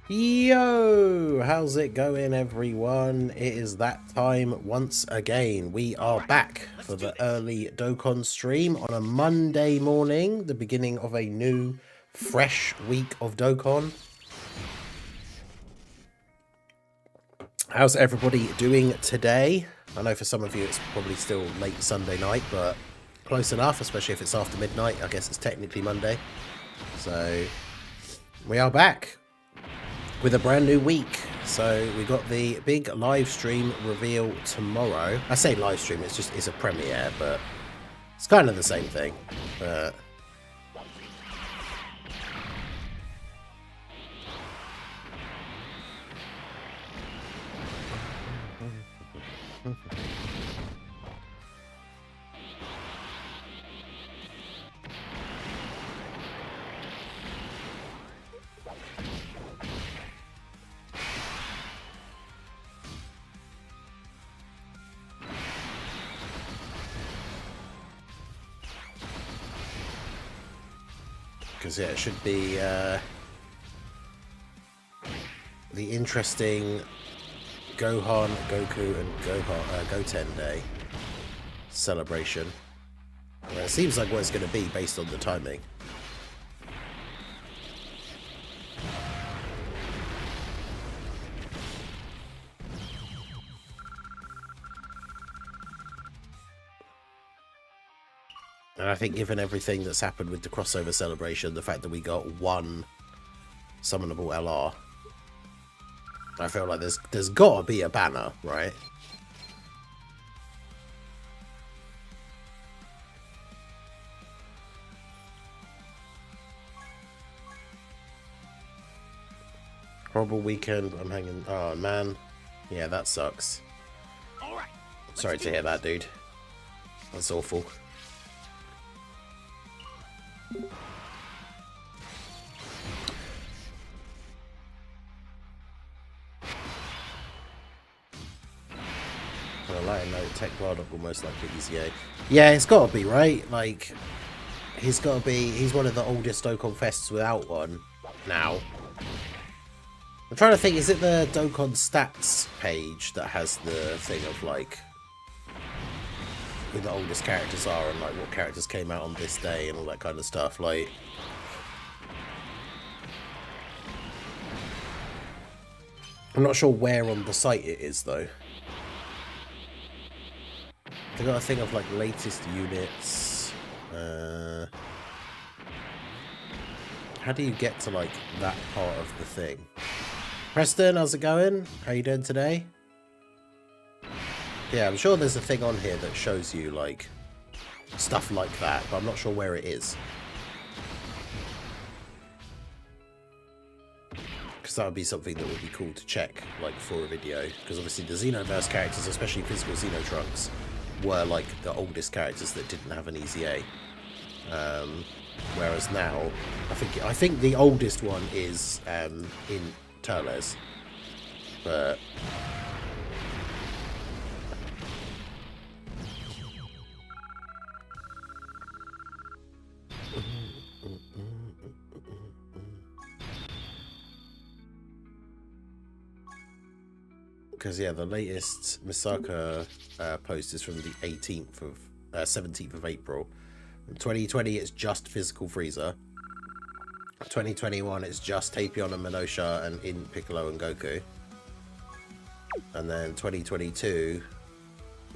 Yo, how's it going, everyone? It is that time once again. We are back for the early Dokkan stream on a Monday morning, the beginning of a new, fresh week of Dokkan. How's everybody doing today? I know for some of you it's probably still late Sunday night, but close enough, especially if it's after midnight. I guess it's technically Monday. So, we are back with a brand new week. So we got the big live stream reveal tomorrow. I say live stream, it's a premiere, but it's kind of the same thing. But because yeah, it should be the interesting Gohan, Goku, and Goten Day celebration. Well, it seems like what it's going to be based on the timing. And I think given everything that's happened with the crossover celebration, the fact that we got one summonable LR, I feel like there's got to be a banner, right? Horrible weekend. I'm hanging. Oh man, yeah, that sucks. All right. Sorry to hear that, dude. That's awful. On a lighter note, Tech Bardock will most likely EZA. Yeah, it's got to be, right? Like, he's got to be. He's one of the oldest Dokkan Fests without one now. I'm trying to think, is it the Dokkan Stats page that has the thing of, like, who the oldest characters are and, like, what characters came out on this day and all that kind of stuff? Like, I'm not sure where on the site it is, though. They got a thing of, like, latest units. How do you get to, like, that part of the thing? Preston, how's it going? How you doing today? Yeah, I'm sure there's a thing on here that shows you, like, stuff like that, but I'm not sure where it is. Because that would be something that would be cool to check, like, for a video. Because obviously the Xenoverse characters, especially physical Xenotrunks, were, like, the oldest characters that didn't have an EZA. Whereas now, I think the oldest one is in Turles. But because yeah, the latest Misaka post is from the 17th of April. In 2020, it's just physical Frieza. 2021, it's just Tapion and Minosha and in Piccolo and Goku. And then 2022,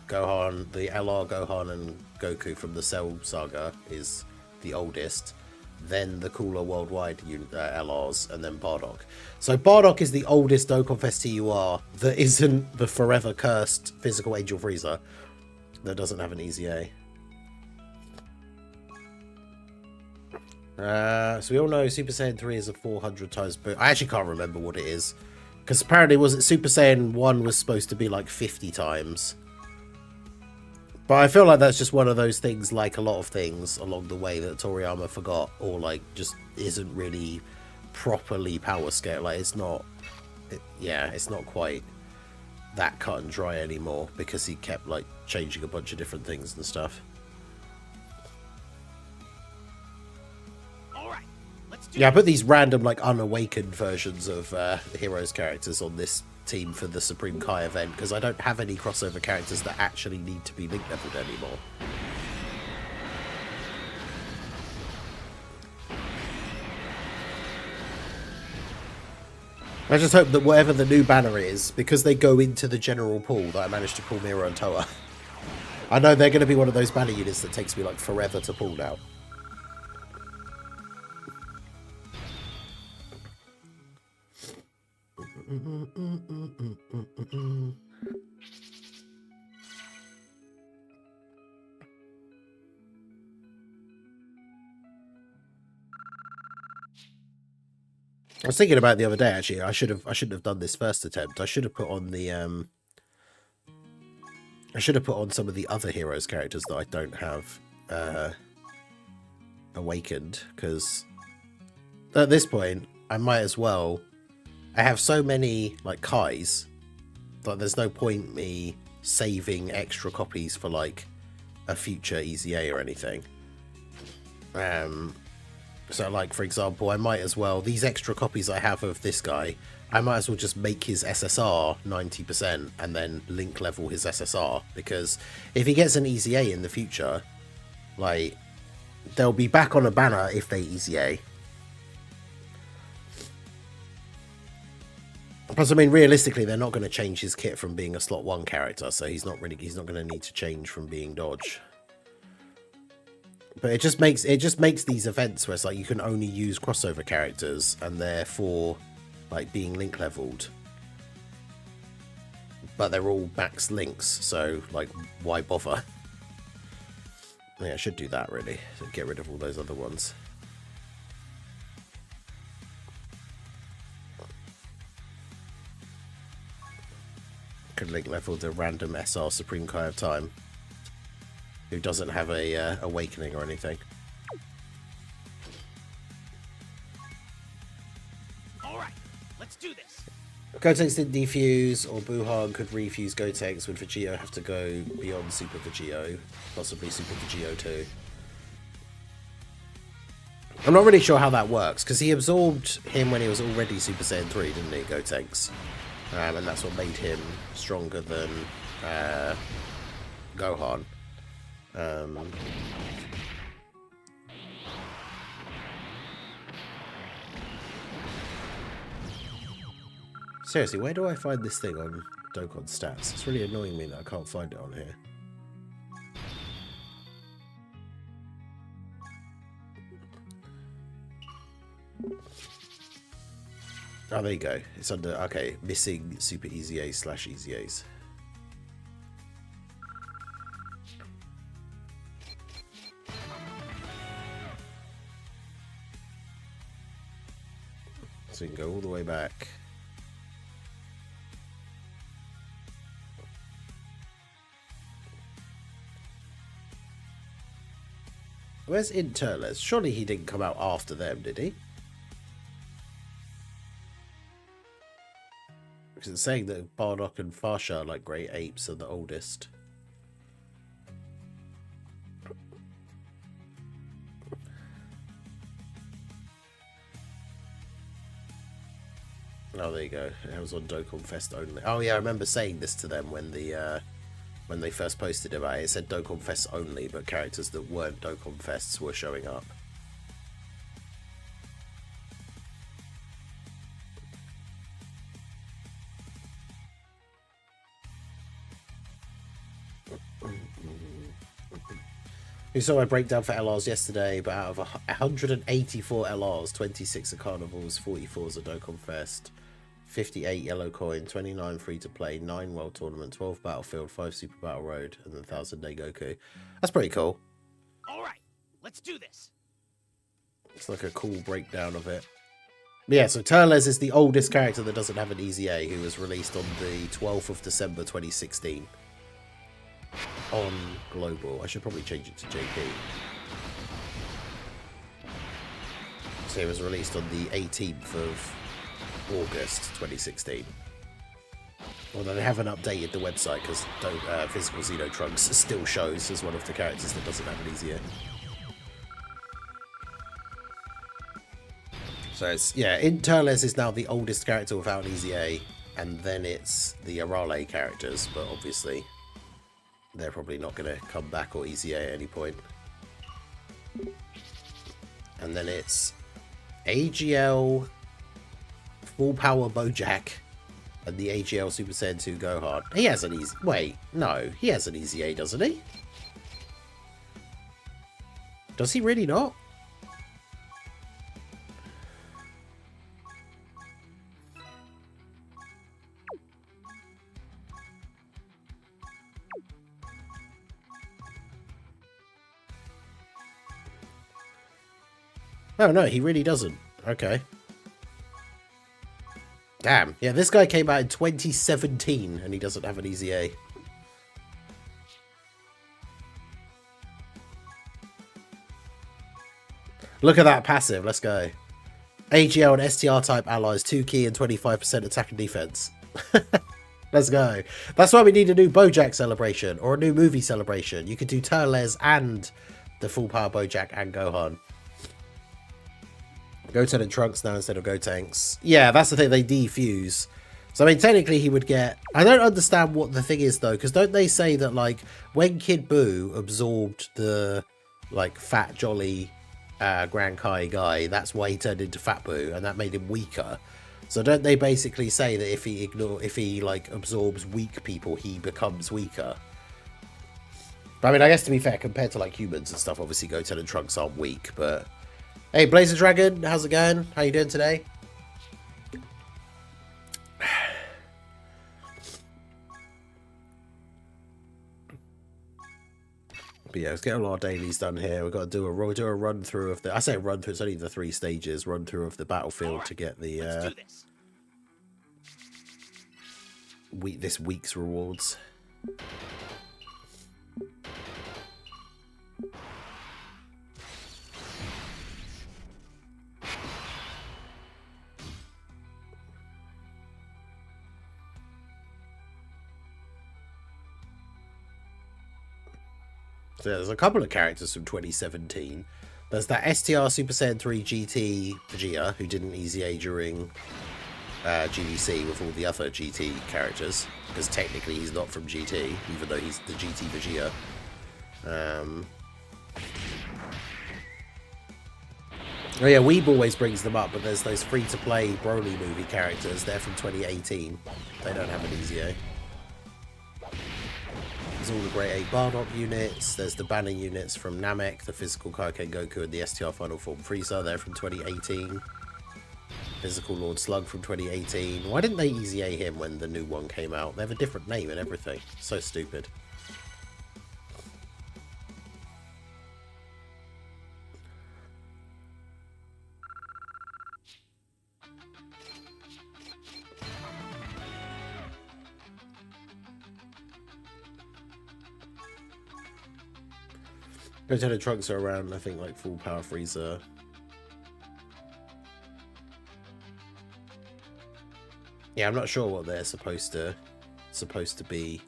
Gohan, the LR Gohan and Goku from the Cell Saga is the oldest. Then the cooler worldwide LRs, and then Bardock. So Bardock is the oldest Dokkan Fest TUR that isn't the forever cursed physical Angel Frieza that doesn't have an EZA. So we all know Super Saiyan 3 is a 400 times boost. I actually can't remember what it is. Because apparently was it Super Saiyan 1 was supposed to be like 50 times. But I feel like that's just one of those things, like a lot of things along the way, that Toriyama forgot, or like just isn't really properly power scale. Like it's not, it's not quite that cut and dry anymore because he kept like changing a bunch of different things and stuff. Yeah, I put these random, like, unawakened versions of the heroes' characters on this team for the Supreme Kai event, because I don't have any crossover characters that actually need to be link leveled anymore. I just hope that whatever the new banner is, because they go into the general pool, that I managed to pull Mira and Toa. I know they're going to be one of those banner units that takes me like forever to pull now. I was thinking about it the other day. Actually, I shouldn't have done this first attempt. I should have put on the I should have put on some of the other heroes characters that I don't have awakened, because at this point I might as well. I have so many like Kais that there's no point me saving extra copies for like a future EZA or anything. So like, for example, I might as well, these extra copies I have of this guy, I might as well just make his SSR 90% and then link level his SSR, because if he gets an EZA in the future, like, they'll be back on a banner if they EZA. Plus, I mean, realistically, they're not going to change his kit from being a slot 1 character, so he's not going to need to change from being dodge. But it just makes these events where it's like you can only use crossover characters, and therefore like being link leveled. But they're all max links, so like why bother? Yeah, I should do that really, to get rid of all those other ones. Could link level the random SR Supreme Kai of Time, who doesn't have a awakening or anything. Alright, let's do this. Gotenks didn't defuse, or Buhan could refuse Gotenks. Would Vegito have to go beyond Super Vegito? Possibly Super Vegito 2. I'm not really sure how that works, because he absorbed him when he was already Super Saiyan 3, didn't he, Gotenks? And that's what made him stronger than Gohan. Seriously, where do I find this thing on Dokkan stats? It's really annoying me that I can't find it on here. Oh, there you go. It's under, okay, missing Super EZA / EZAs. So we can go all the way back. Where's Interles? Surely he didn't come out after them, did he? Because it's saying that Bardock and Farsha, like great apes, are the oldest. Oh, there you go. It was on Dokkan Fest only. Oh yeah, I remember saying this to them when they first posted about it. It said Dokkan Fest only, but characters that weren't Dokkan Fests were showing up. You saw my breakdown for LRs yesterday, but out of 184 LRs, 26 are Carnivals, 44 are Dokkan Fest, 58 Yellow Coin, 29 Free to Play, 9 World Tournament, 12 Battlefield, 5 Super Battle Road, and 1,000 Day Goku. That's pretty cool. Alright, let's do this. It's like a cool breakdown of it. But yeah, so Turles is the oldest character that doesn't have an EZA, who was released on the 12th of December 2016. On Global. I should probably change it to JP. So it was released on the 18th of August 2016. Although they haven't updated the website, because Physical Xeno Trunks still shows as one of the characters that doesn't have an EZA. So it's, yeah, Interles is now the oldest character without an EZA, and then it's the Arale characters, but obviously they're probably not going to come back or EZA at any point. And then it's AGL Full Power Bojack and the AGL Super Saiyan 2 Gohan. He has an EZA. Wait, no, he has an EZA, doesn't he? Does he really not? Oh, no, he really doesn't. Okay. Damn. Yeah, this guy came out in 2017 and he doesn't have an EZA. Look at that passive. Let's go. AGL and STR type allies, 2 key and 25% attack and defense. Let's go. That's why we need a new Bojack celebration or a new movie celebration. You could do Turles and the Full Power Bojack and Gohan. Goten and Trunks now instead of Gotenks. Yeah, that's the thing. They defuse. So, I mean, technically he would get... I don't understand what the thing is, though, because don't they say that, like, when Kid Buu absorbed the, like, fat, jolly Grand Kai guy, that's why he turned into Fat Buu, and that made him weaker. So don't they basically say that if he, like, absorbs weak people, he becomes weaker? But, I mean, I guess to be fair, compared to, like, humans and stuff, obviously Goten and Trunks aren't weak, but... Hey, Blazer Dragon, how's it going? How you doing today? But yeah, let's get a lot of dailies done here. We've got to do a run through of the... I say run through, it's only the 3 stages. Run through of the battlefield to get the... this week's rewards. So there's a couple of characters from 2017. There's that STR Super Saiyan 3 GT Vegeta, who didn't EZA during GDC with all the other GT characters, because technically he's not from GT, even though he's the GT Vegeta. Oh yeah, Weeb always brings them up, but there's those free-to-play Broly movie characters. They're from 2018. They don't have an EZA. There's all the Great 8 Bardock units. There's the banner units from Namek, the Physical Kaioken Goku, and the STR Final Form Frieza. They're from 2018. Physical Lord Slug from 2018. Why didn't they EZA him when the new one came out? They have a different name and everything. So stupid. Goten and Trunks are around, I think, like Full Power Frieza. Yeah, I'm not sure what they're supposed to be.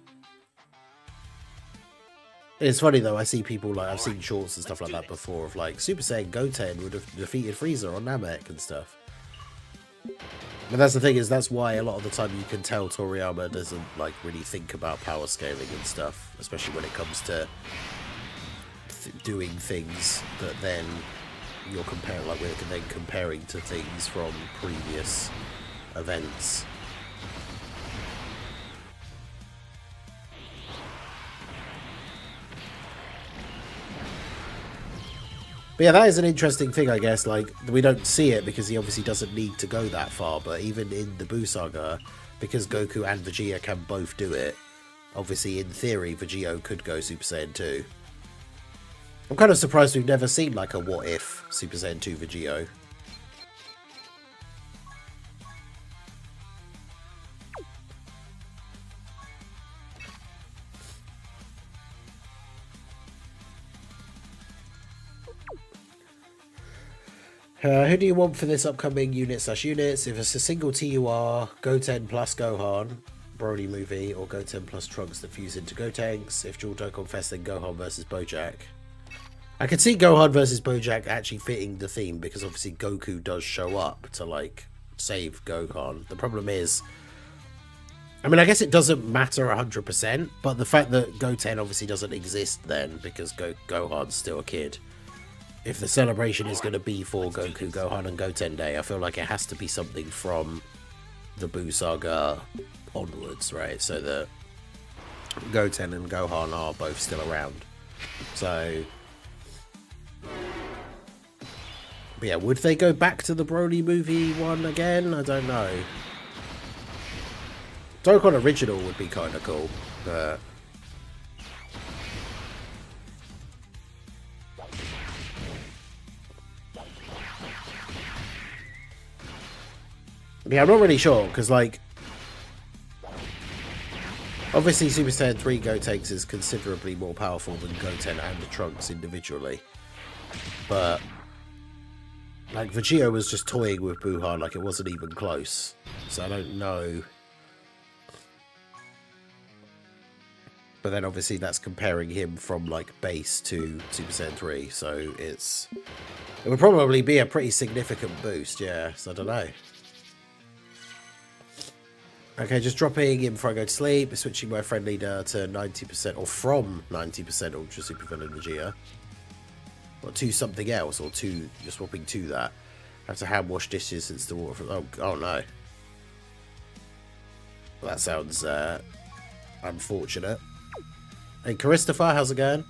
It's funny though, I see people like, I've seen shorts and stuff like that before of like Super Saiyan Goten would have defeated Frieza on Namek and stuff. But that's the thing, is that's why a lot of the time you can tell Toriyama doesn't like really think about power scaling and stuff, especially when it comes to doing things that then you're comparing, like we're then comparing to things from previous events. But yeah, that is an interesting thing, I guess. Like, we don't see it because he obviously doesn't need to go that far, but even in the Buu saga, because Goku and Vegeta can both do it, obviously in theory Vegeta could go Super Saiyan 2. I'm kind of surprised we've never seen like a what if Super Saiyan 2 Vegeta. Who do you want for this upcoming unit/units? If it's a single TUR, Goten plus Gohan, Broly movie, or Goten plus Trunks that fuse into Gotenks. If dual Dokkan Fest, then Gohan versus Bojack. I could see Gohan versus Bojack actually fitting the theme because obviously Goku does show up to like save Gohan. The problem is, I mean, I guess it doesn't matter 100%, but the fact that Goten obviously doesn't exist then because Gohan's still a kid. If the celebration is going to be for Goku, Gohan, and Goten Day, I feel like it has to be something from the Buu Saga onwards, right? So that Goten and Gohan are both still around. So, but yeah, would they go back to the Broly movie one again? I don't know. Dokkan original would be kind of cool, but yeah, I'm not really sure because, like, obviously Super Saiyan 3 Gotenks is considerably more powerful than Goten and Trunks individually, but like Vegeta was just toying with Buhan, like it wasn't even close, so I don't know. But then obviously that's comparing him from like base to Super Saiyan 3, so it would probably be a pretty significant boost, yeah, so I don't know. Okay, just dropping in before I go to sleep, switching my friend leader to 90% or from 90% Ultra Super Villain Vegeta. Or to something else, or to just swapping to that. I have to hand wash dishes since the water from oh no. Well, that sounds unfortunate. Hey, Christopher, how's it going?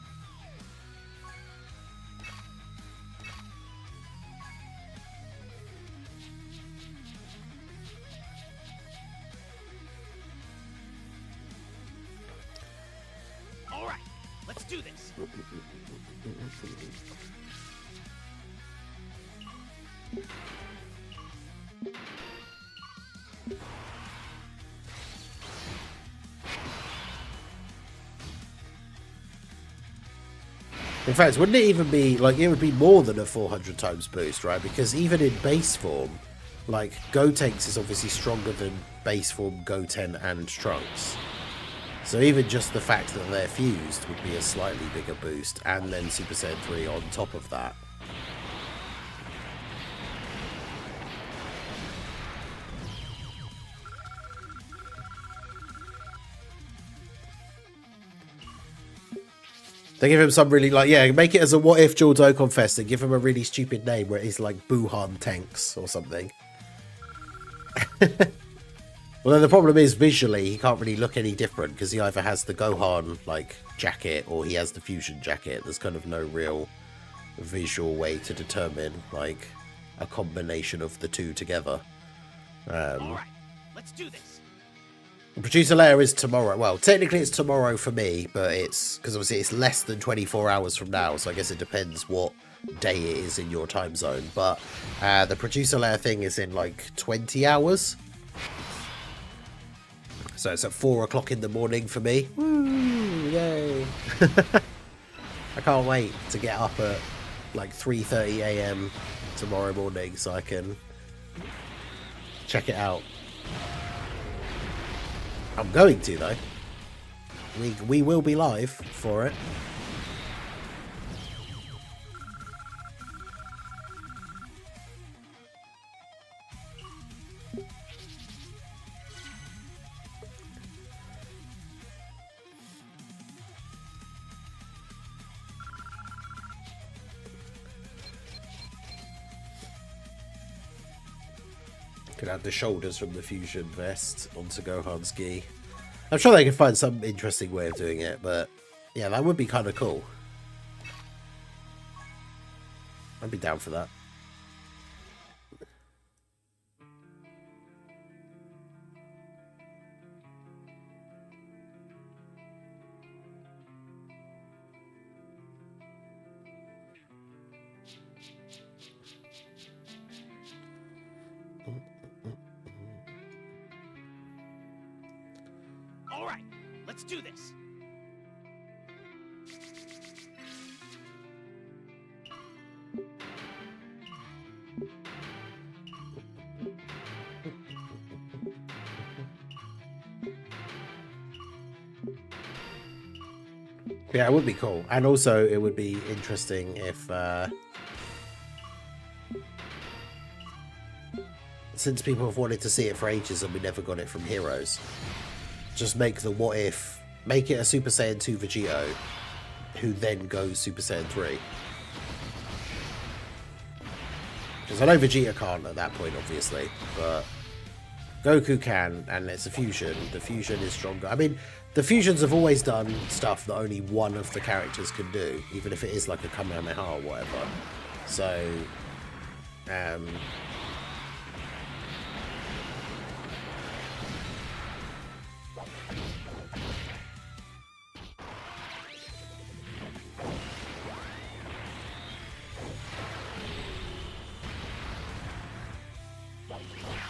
All right, let's do this. In fact, wouldn't it even be, like, it would be more than a 400 times boost, right? Because even in base form, like, Gotenks is obviously stronger than base form Goten and Trunks. So even just the fact that they're fused would be a slightly bigger boost, and then Super Saiyan 3 on top of that. They give him some really, like, yeah, make it as a what if dual Dokkan Fest and give him a really stupid name where it's like Buhan Tanks or something. Well, then the problem is visually he can't really look any different because he either has the Gohan like jacket or he has the fusion jacket. There's kind of no real visual way to determine like a combination of the two together. All right, let's do this. The producer layer is tomorrow. Well, technically it's tomorrow for me, but it's because obviously it's less than 24 hours from now, so I guess it depends what day it is in your time zone. But the producer layer thing is in like 20 hours. So it's at 4 o'clock in the morning for me. Woo, yay. I can't wait to get up at like 3:30 a.m. tomorrow morning so I can check it out. I'm going to, though. We will be live for it. Could add the shoulders from the fusion vest onto Gohan's gi. I'm sure they can find some interesting way of doing it, but yeah, that would be kind of cool. I'd be down for that. All right, let's do this. Yeah, it would be cool. And also, it would be interesting if, since people have wanted to see it for ages and we never got it from Heroes, just make the what if, make it a Super Saiyan 2 Vegito, who then goes Super Saiyan 3. Because I know Vegeta can't at that point, obviously, but Goku can, and it's a fusion. The fusion is stronger. I mean, the fusions have always done stuff that only one of the characters can do, even if it is like a Kamehameha or whatever. So,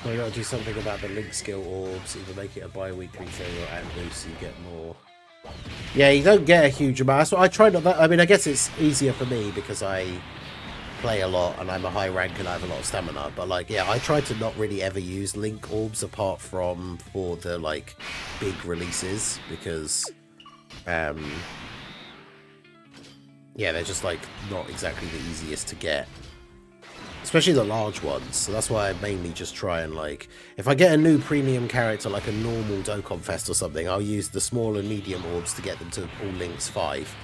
we got to do something about the link skill orbs, either make it a bi-weekly thing or at boost so you get more. Yeah, you don't get a huge amount. That's what I try not that. I mean, I guess it's easier for me because I play a lot and I'm a high rank and I have a lot of stamina. But like, yeah, I try to not really ever use link orbs apart from for the like big releases because, yeah, they're just like not exactly the easiest to get. Especially the large ones, so that's why I mainly just try and like, if I get a new premium character like a normal Dokkan Fest or something, I'll use the small and medium orbs to get them to all links 5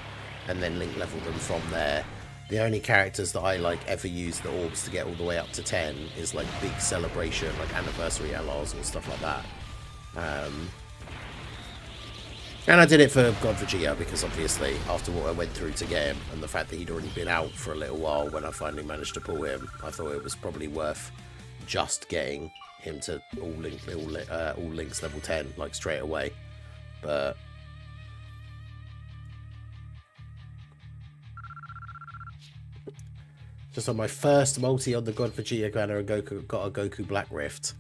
and then link level them from there. The only characters that I like ever use the orbs to get all the way up to 10 is like big celebration, like anniversary LRs or stuff like that. And I did it for God Vegeta because obviously after what I went through to get him and the fact that he'd already been out for a little while when I finally managed to pull him, I thought it was probably worth just getting him to all links level 10 like straight away. But just on my first multi on the God Vegeta banner and Goku got a Goku Black Rift.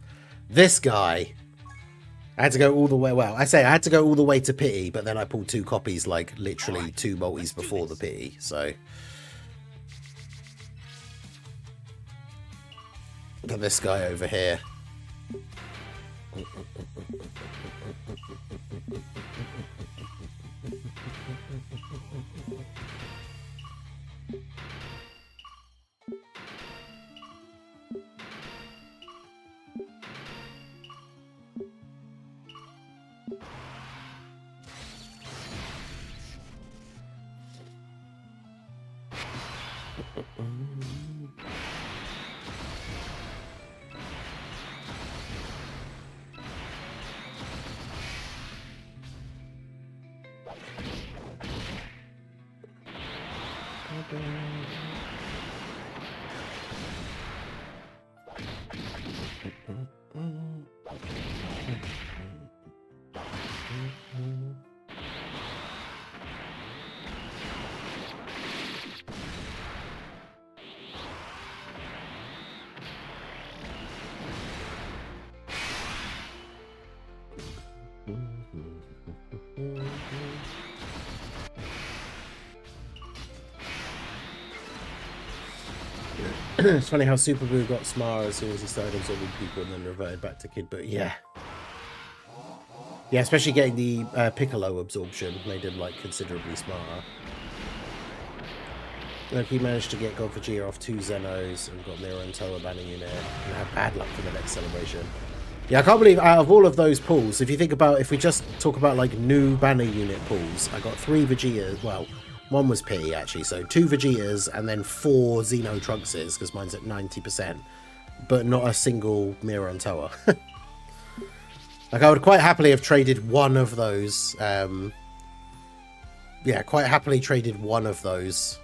This guy, I had to go all the way, well, I had to go all the way to pity, but then I pulled 2 copies, like, literally 2 multis before the pity, so. Look at this guy over here. It's funny how Super Boo got smarter as soon as he started absorbing people and then reverted back to Kid, but yeah. Yeah, especially getting the Piccolo absorption made him like considerably smarter. Look, he managed to get God Vegeta off 2 Zenos and got Mira and Toa banner unit and have bad luck for the next celebration. Yeah, I can't believe out of all of those pulls, if you think about, if we just talk about like new banner unit pulls, I got 3 Vegetas, well, 1 was P actually, so 2 Vegetas and then 4 Xeno Trunkses, because mine's at 90%, but not a single Mira and Toa. Like, I would quite happily have traded one of those, yeah, quite happily traded one of those,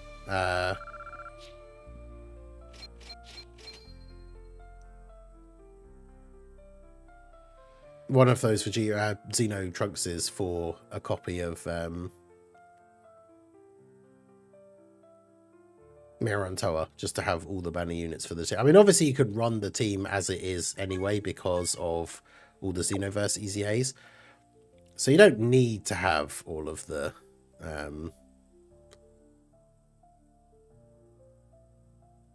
Vegeta Xeno Trunkses for a copy of Mira and Toa, just to have all the banner units for the team. I mean, obviously you could run the team as it is anyway because of all the Xenoverse EZAs, so you don't need to have all of the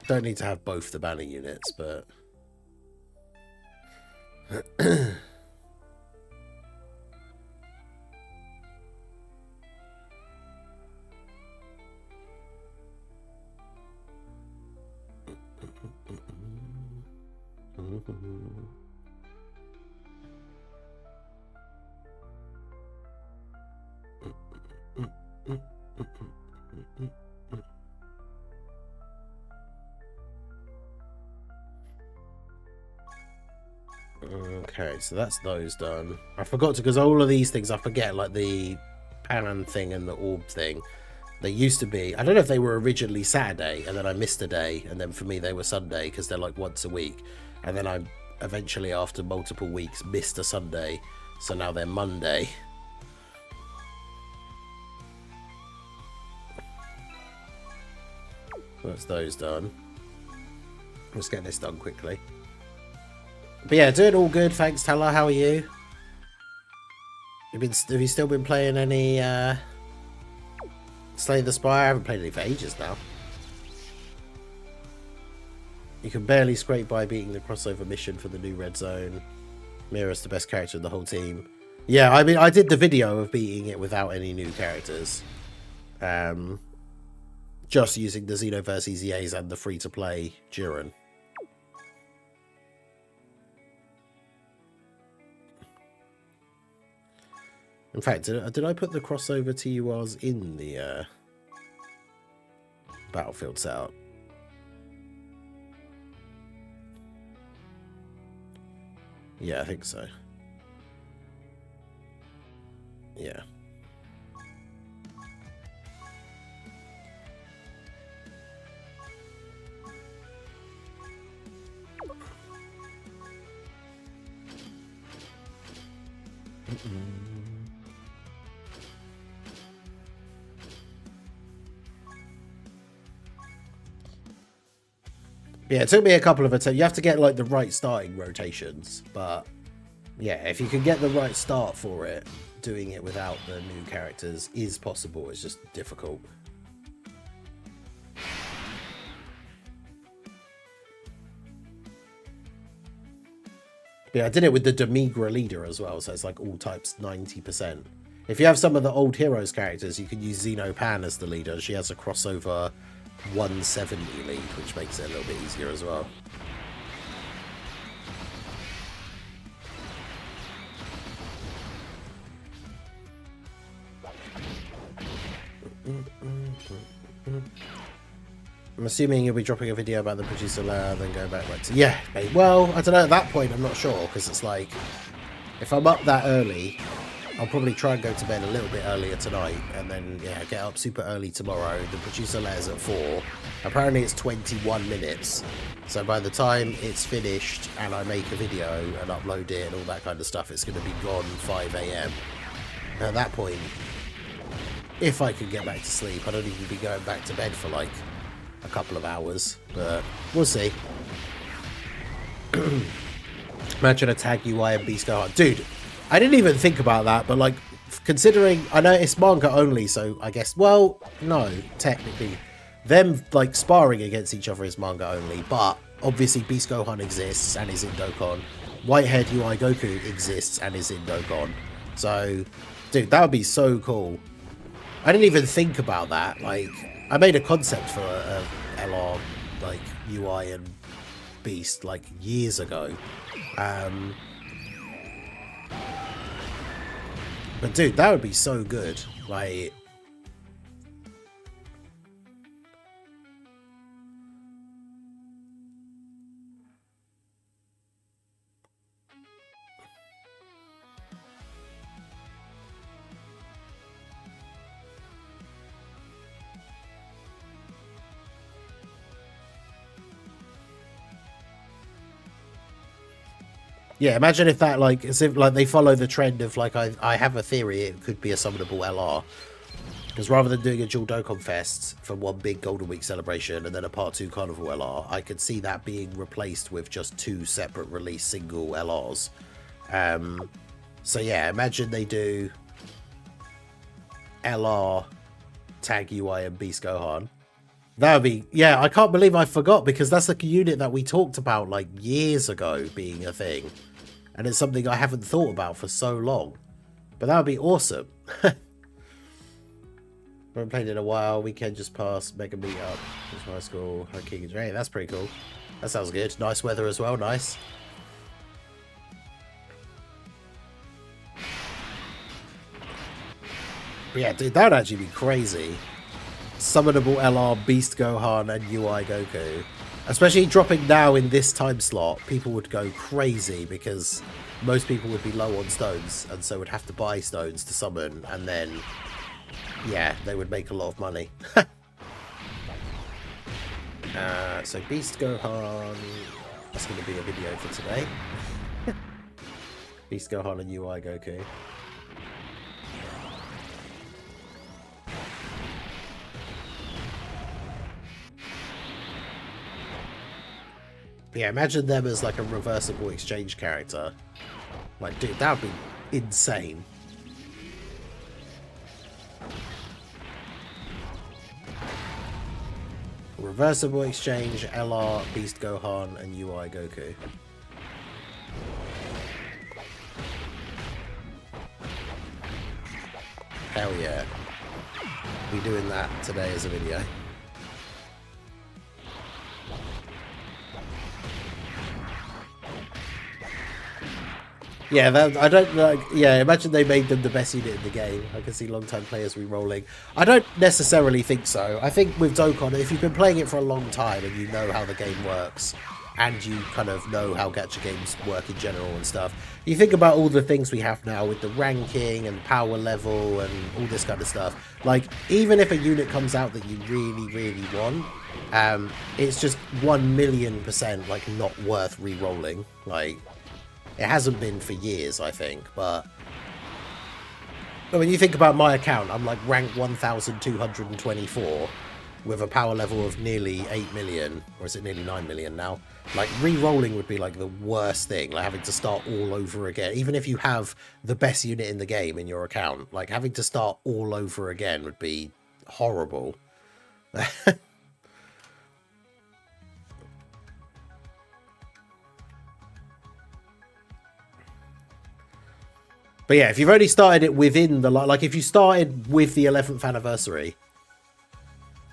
don't need to have both the banner units, but Okay, so that's those done. I forgot to, because all of these things I forget, like the Pan thing and the orb thing. They used to be, I don't know if they were originally Saturday and then I missed a day, and then for me they were Sunday because they're like once a week, and then I eventually after multiple weeks missed a Sunday, so now they're Monday. So that's those done. Let's get this done quickly. But yeah, doing all good, thanks Teller. How are you? Have you still been playing any Slay the Spire? I haven't played any for ages now. You can barely scrape by beating the crossover mission for the new red zone. Mira's the best character in the whole team. Yeah, I mean, I did the video of beating it without any new characters. Just using the Xenoverse EZAs and the free-to-play Jiren. In fact, did I put the crossover TURs in the Battlefield setup? Yeah, I think so. Yeah. Yeah, it took me a couple of attempts. You have to get like the right starting rotations, but yeah, if you can get the right start for it, doing it without the new characters is possible. It's just difficult. Yeah, I did it with the Demigra leader as well, so it's like all types 90%. If you have some of the old Heroes characters, you can use Xenopan as the leader. She has a crossover 170 lead, which makes it a little bit easier as well. I'm assuming you'll be dropping a video about the producer layer, then going back to... Yeah, mate. Well, I don't know, at that point I'm not sure, because it's like, if I'm up that early, I'll probably try and go to bed a little bit earlier tonight, and then, yeah, get up super early tomorrow. The producer layer's at 4. Apparently it's 21 minutes, so by the time it's finished and I make a video and upload it and all that kind of stuff, it's going to be gone 5 AM. At that point, if I can get back to sleep, I don't even be going back to bed for like a couple of hours, but we'll see. Imagine a tag UI and Beast go hard. Dude, I didn't even think about that, but like, considering, I know it's manga only, so I guess, well, no, technically, them like sparring against each other is manga only, but obviously Beast Gohan exists and is in Dokkan. Whitehead UI Goku exists and is in Dokkan. So, dude, that would be so cool. I didn't even think about that. Like, I made a concept for a LR like UI and Beast like years ago. But dude, that would be so good. Like, yeah, imagine if that, like, as if, like, they follow the trend of, like, I have a theory it could be a summonable LR. Because rather than doing a dual Dokkan Fest for one big Golden Week celebration and then a Part 2 Carnival LR, I could see that being replaced with just 2 separate release single LRs. So, yeah, imagine they do LR, Tag UI, and Beast Gohan. That would be... Yeah, I can't believe I forgot, because that's like a unit that we talked about, like, years ago being a thing. And it's something I haven't thought about for so long. But that would be awesome. Haven't played in a while. Weekend just passed. Mega meet up. Just my school. Her King is Ray. That's pretty cool. That sounds good. Nice weather as well. Nice. But yeah, dude, that would actually be crazy. Summonable LR, Beast Gohan, and UI Goku. Especially dropping now in this time slot, people would go crazy because most people would be low on stones and so would have to buy stones to summon, and then, yeah, they would make a lot of money. So Beast Gohan, that's going to be a video for today. Beast Gohan and UI Goku. Yeah, imagine them as like a reversible exchange character. Like, dude, that would be insane. Reversible exchange, LR, Beast Gohan, and UI Goku. Hell yeah. Be doing that today as a video. Yeah, I don't like. Yeah, imagine they made them the best unit in the game. I can see long-time players re-rolling. I don't necessarily think so. I think with Dokkan, if you've been playing it for a long time and you know how the game works, and you kind of know how gacha games work in general and stuff, you think about all the things we have now with the ranking and power level and all this kind of stuff. Like, even if a unit comes out that you really, really want, it's just 1,000,000% like not worth re-rolling. Like, it hasn't been for years, I think, but when you think about my account, I'm like rank 1,224 with a power level of nearly 8 million, or is it nearly 9 million now? Like, re-rolling would be like the worst thing, like having to start all over again. Even if you have the best unit in the game in your account, like having to start all over again would be horrible. But yeah, if you've only started it within the, like if you started with the 11th anniversary,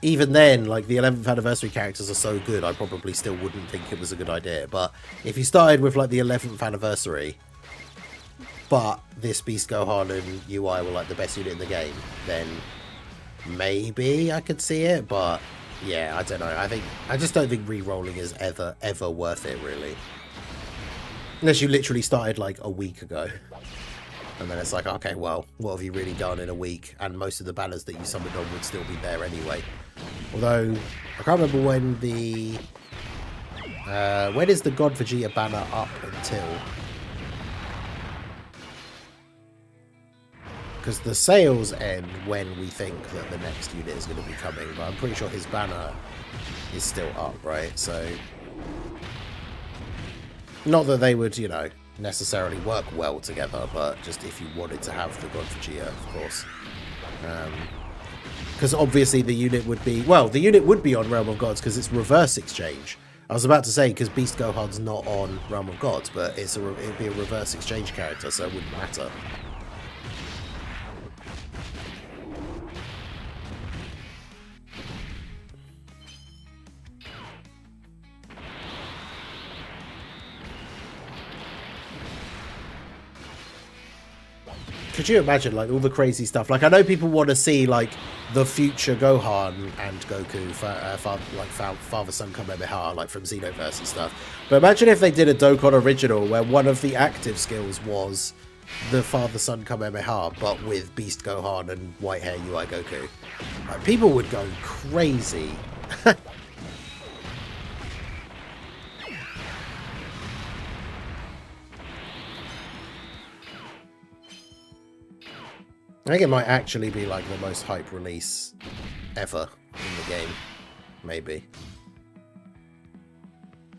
even then, like the 11th anniversary characters are so good, I probably still wouldn't think it was a good idea. But if you started with like the 11th anniversary, but this Beast Gohan and UI were like the best unit in the game, then maybe I could see it. But yeah, I don't know. I just don't think re-rolling is ever worth it, really. Unless you literally started like a week ago. And then it's like, okay, well, what have you really done in a week? And most of the banners that you summoned on would still be there anyway. Although, I can't remember when the... when is the God Vegeta banner up until? Because the sales end when we think that the next unit is going to be coming. But I'm pretty sure his banner is still up, right? So... not that they would, you know, necessarily work well together, but just if you wanted to have the God Vegeta, of course. Because obviously the unit would be... well, the unit would be on Realm of Gods because it's reverse exchange. I was about to say because Beast Gohan's not on Realm of Gods, but it'd be a reverse exchange character, so it wouldn't matter. Could you imagine, like, all the crazy stuff? Like, I know people want to see, like, the future Gohan and Goku, Father-Son Kamehameha, like, from Xenoverse and stuff. But imagine if they did a Dokkan original where one of the active skills was the Father-Son Kamehameha, but with Beast Gohan and white hair UI Goku. Like, people would go crazy. I think it might actually be like the most hype release ever in the game. Maybe.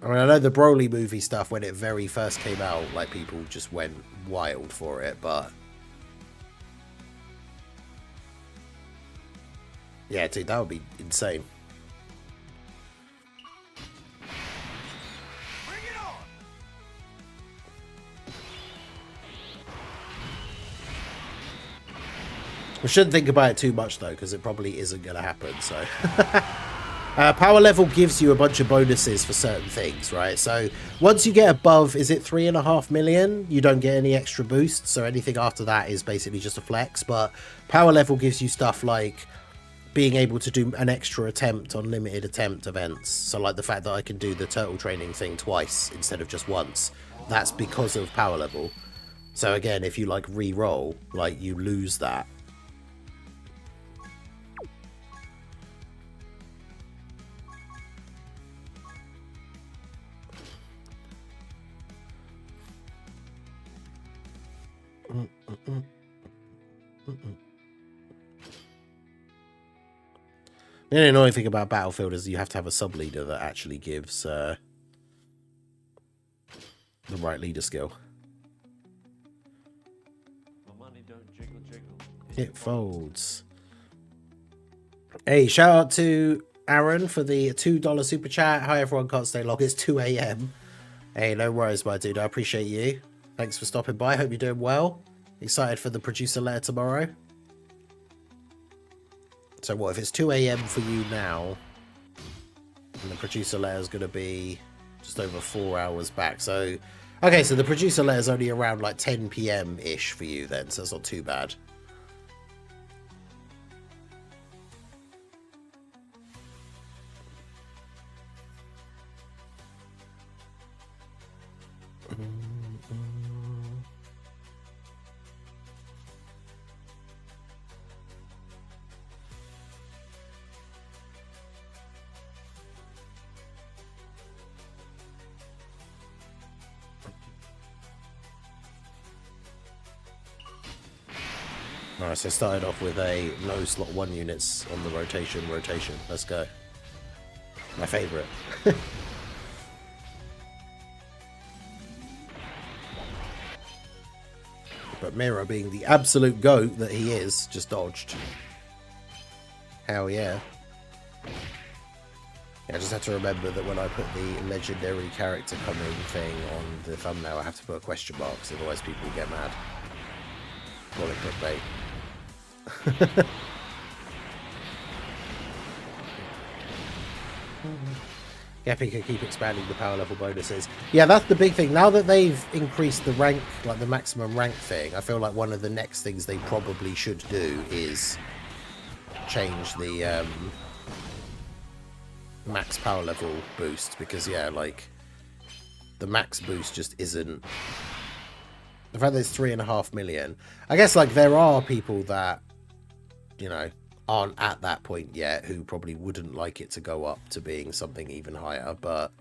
I mean, I know the Broly movie stuff, when it very first came out, like, people just went wild for it, but... yeah, dude, that would be insane. We shouldn't think about it too much, though, because it probably isn't going to happen, so... Power level gives you a bunch of bonuses for certain things, right? So once you get above, is it 3.5 million? You don't get any extra boosts. So anything after that is basically just a flex. But power level gives you stuff like being able to do an extra attempt on limited attempt events. So like the fact that I can do the turtle training thing twice instead of just once. That's because of power level. So again, if you like re-roll, like you lose that. The only annoying thing about Battlefield is you have to have a sub-leader that actually gives the right leader skill. It folds. Hey, shout out to Aaron for the $2 super chat. Hi everyone, can't stay long. It's 2 a.m. Hey, no worries, my dude. I appreciate you. Thanks for stopping by. Hope you're doing well. Excited for the producer letter tomorrow. So what if it's 2 a.m. for you now, and the producer letter is going to be just over 4 hours back. So, okay, so the producer letter is only around like 10 p.m.-ish for you then, so it's not too bad. Alright, so I started off with a no slot 1 units on the rotation. Let's go. My favourite. But Miro, being the absolute GOAT that he is, just dodged. Hell yeah. Yeah, I just have to remember that when I put the legendary character coming thing on the thumbnail, I have to put a question mark, because otherwise people get mad. Call it clickbait. Epic can keep expanding the power level bonuses. Yeah, that's the big thing. Now that they've increased the rank, like the maximum rank thing, I feel like one of the next things they probably should do is change the max power level boost, because yeah, like the max boost just isn't. The fact that it's 3.5 million, I guess, like there are people that, you know, aren't at that point yet who probably wouldn't like it to go up to being something even higher, but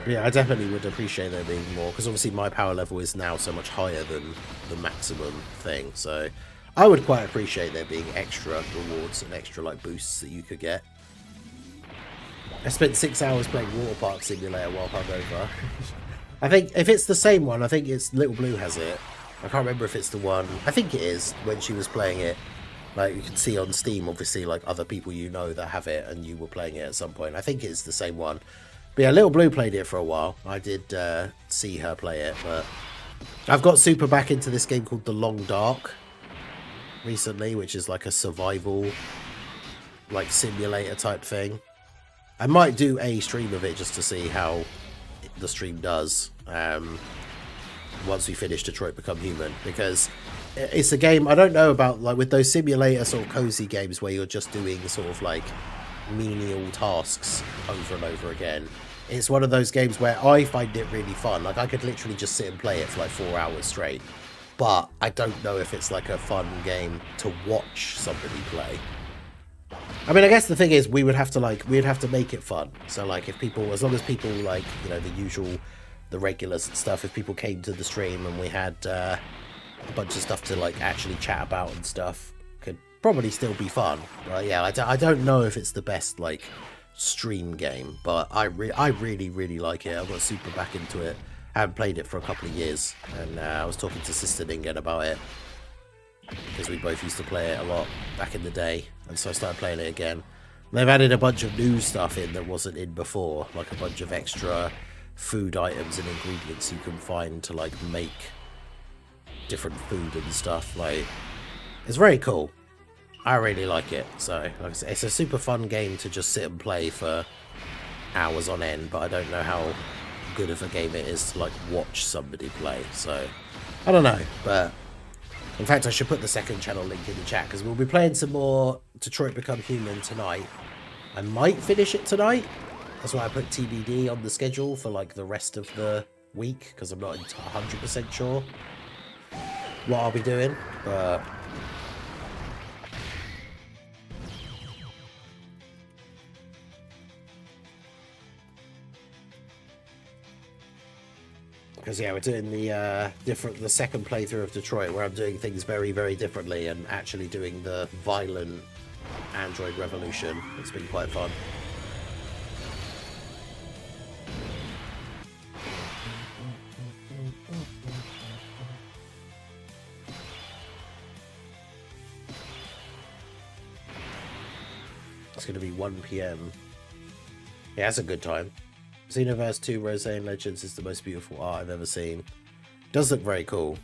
yeah, I definitely would appreciate there being more, because obviously my power level is now so much higher than the maximum thing, so I would quite appreciate there being extra rewards and extra like boosts that you could get. I spent 6 hours playing Water Park Simulator while hungover. I think if it's the same one, I think it's Little Blue has it. I can't remember if it's the one. I think it is, when she was playing it. Like, you can see on Steam, obviously, like other people you know that have it, and you were playing it at some point. I think it's the same one. But yeah, Little Blue played it for a while. I did see her play it, but I've got super back into this game called The Long Dark recently, which is like a survival, like simulator type thing. I might do a stream of it just to see how the stream does once we finish Detroit Become Human, because it's a game I don't know about, like with those simulator sort of cozy games where you're just doing sort of like menial tasks over and over again. It's one of those games where I find it really fun. Like I could literally just sit and play it for like 4 hours straight, but I don't know if it's like a fun game to watch somebody play. I mean, I guess the thing is we'd have to make it fun. So like if people, as long as people like, you know, the usual, the regulars and stuff, if people came to the stream and we had a bunch of stuff to like actually chat about and stuff, could probably still be fun. But yeah, I don't know if it's the best like stream game, but I really like it. I got super back into it. I haven't played it for a couple of years, and I was talking to Sister Ningen about it because we both used to play it a lot back in the day, and so I started playing it again. And they've added a bunch of new stuff in that wasn't in before, like a bunch of extra food items and ingredients you can find to like make different food and stuff. Like, it's very cool. I really like it. So like I said, it's a super fun game to just sit and play for hours on end, but I don't know how good of a game it is to like watch somebody play. So I don't know, but in fact I should put the second channel link in the chat, because we'll be playing some more Detroit Become Human tonight. I might finish it tonight. That's why I put TBD on the schedule for like the rest of the week, because I'm not 100% sure what I'll be doing, but because yeah, we're doing the second playthrough of Detroit, where I'm doing things very differently and actually doing the violent android revolution. It's been quite fun. It's going to be 1 PM. Yeah, that's a good time. Xenoverse 2 Rosé Legends is the most beautiful art I've ever seen. Does look very cool.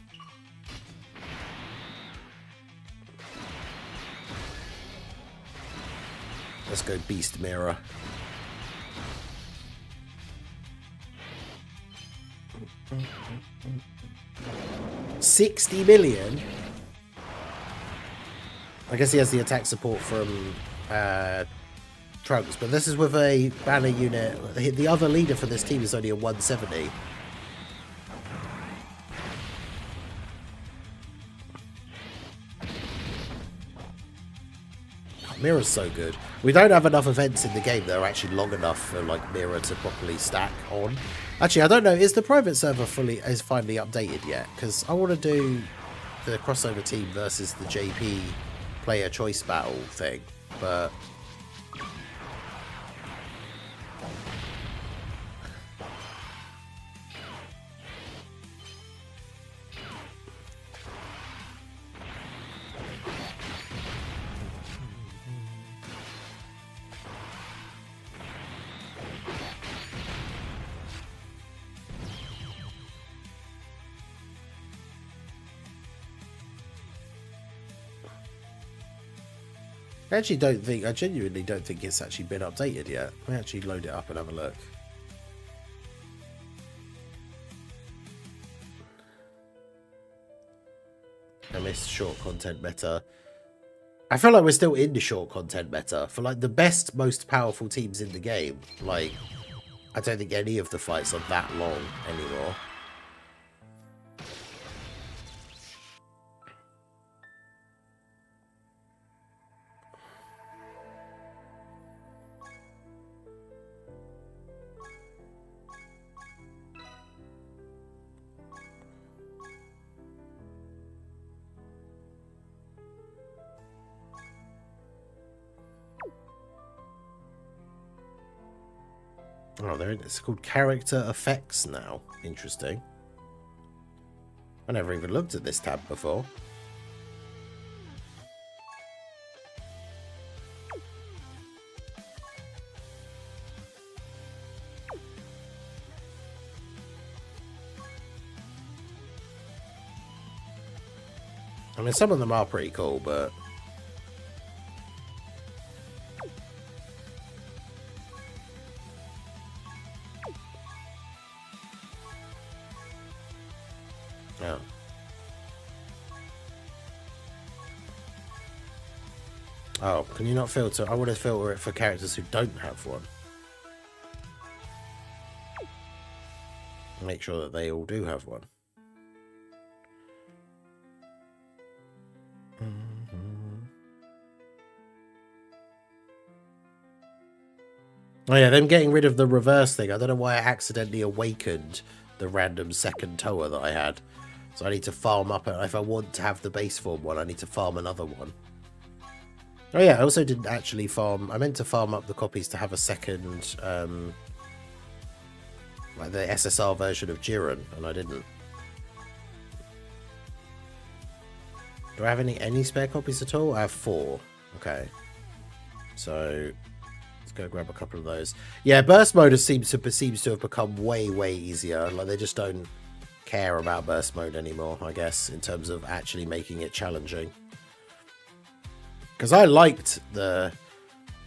Let's go Beast Mirror. $60 million? I guess he has the attack support from Trunks, but this is with a banner unit. The other leader for this team is only a 170. Mirror's so good. We don't have enough events in the game that are actually long enough for like Mirror to properly stack on. Actually, I don't know. Is the private server finally updated yet? Because I want to do the crossover team versus the JP player choice battle thing, but I genuinely don't think it's actually been updated yet. Let me actually load it up and have a look. I missed short content meta. I feel like we're still in the short content meta for like the best, most powerful teams in the game. Like, I don't think any of the fights are that long anymore. Oh, it's called character effects now. Interesting. I never even looked at this tab before. I mean, some of them are pretty cool, but oh, can you not filter? I would have filtered it for characters who don't have one. Make sure that they all do have one. Oh yeah, them getting rid of the reverse thing. I don't know why I accidentally awakened the random second Toa that I had. So I need to farm up. If I want to have the base form one, I need to farm another one. Oh yeah, I also didn't actually farm. I meant to farm up the copies to have a second, like the SSR version of Jiren, and I didn't. Do I have any spare copies at all? I have 4. Okay. So let's go grab a couple of those. Yeah, burst mode seems to have become way easier. Like they just don't care about burst mode anymore, I guess, in terms of actually making it challenging. Because I liked the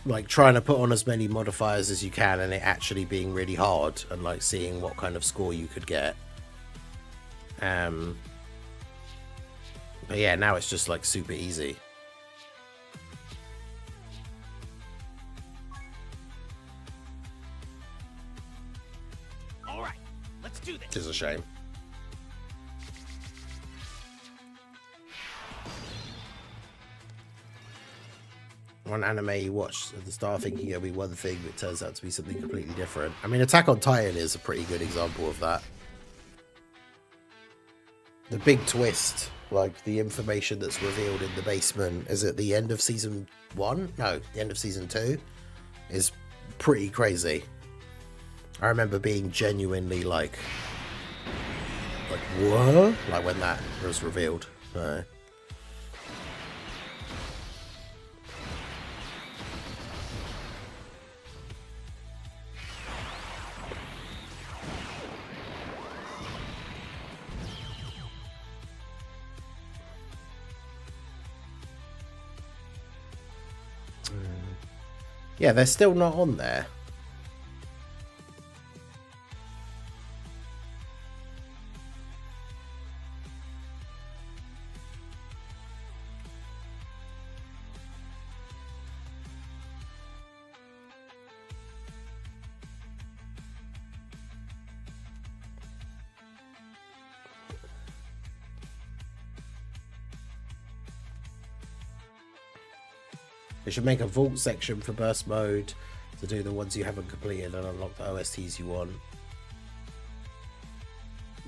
like trying to put on as many modifiers as you can and it actually being really hard and like seeing what kind of score you could get. But yeah, now it's just like super easy. All right, let's do this. Which is a shame. One anime you watch at the start thinking it'll be one thing, but it turns out to be something completely different. I mean, Attack on Titan is a pretty good example of that. The big twist, like the information that's revealed in the basement, is at the end of season 1? No, the end of season 2 is pretty crazy. I remember being genuinely like what? Like when that was revealed. Yeah, they're still not on there. They should make a vault section for burst mode to do the ones you haven't completed and unlock the OSTs you want.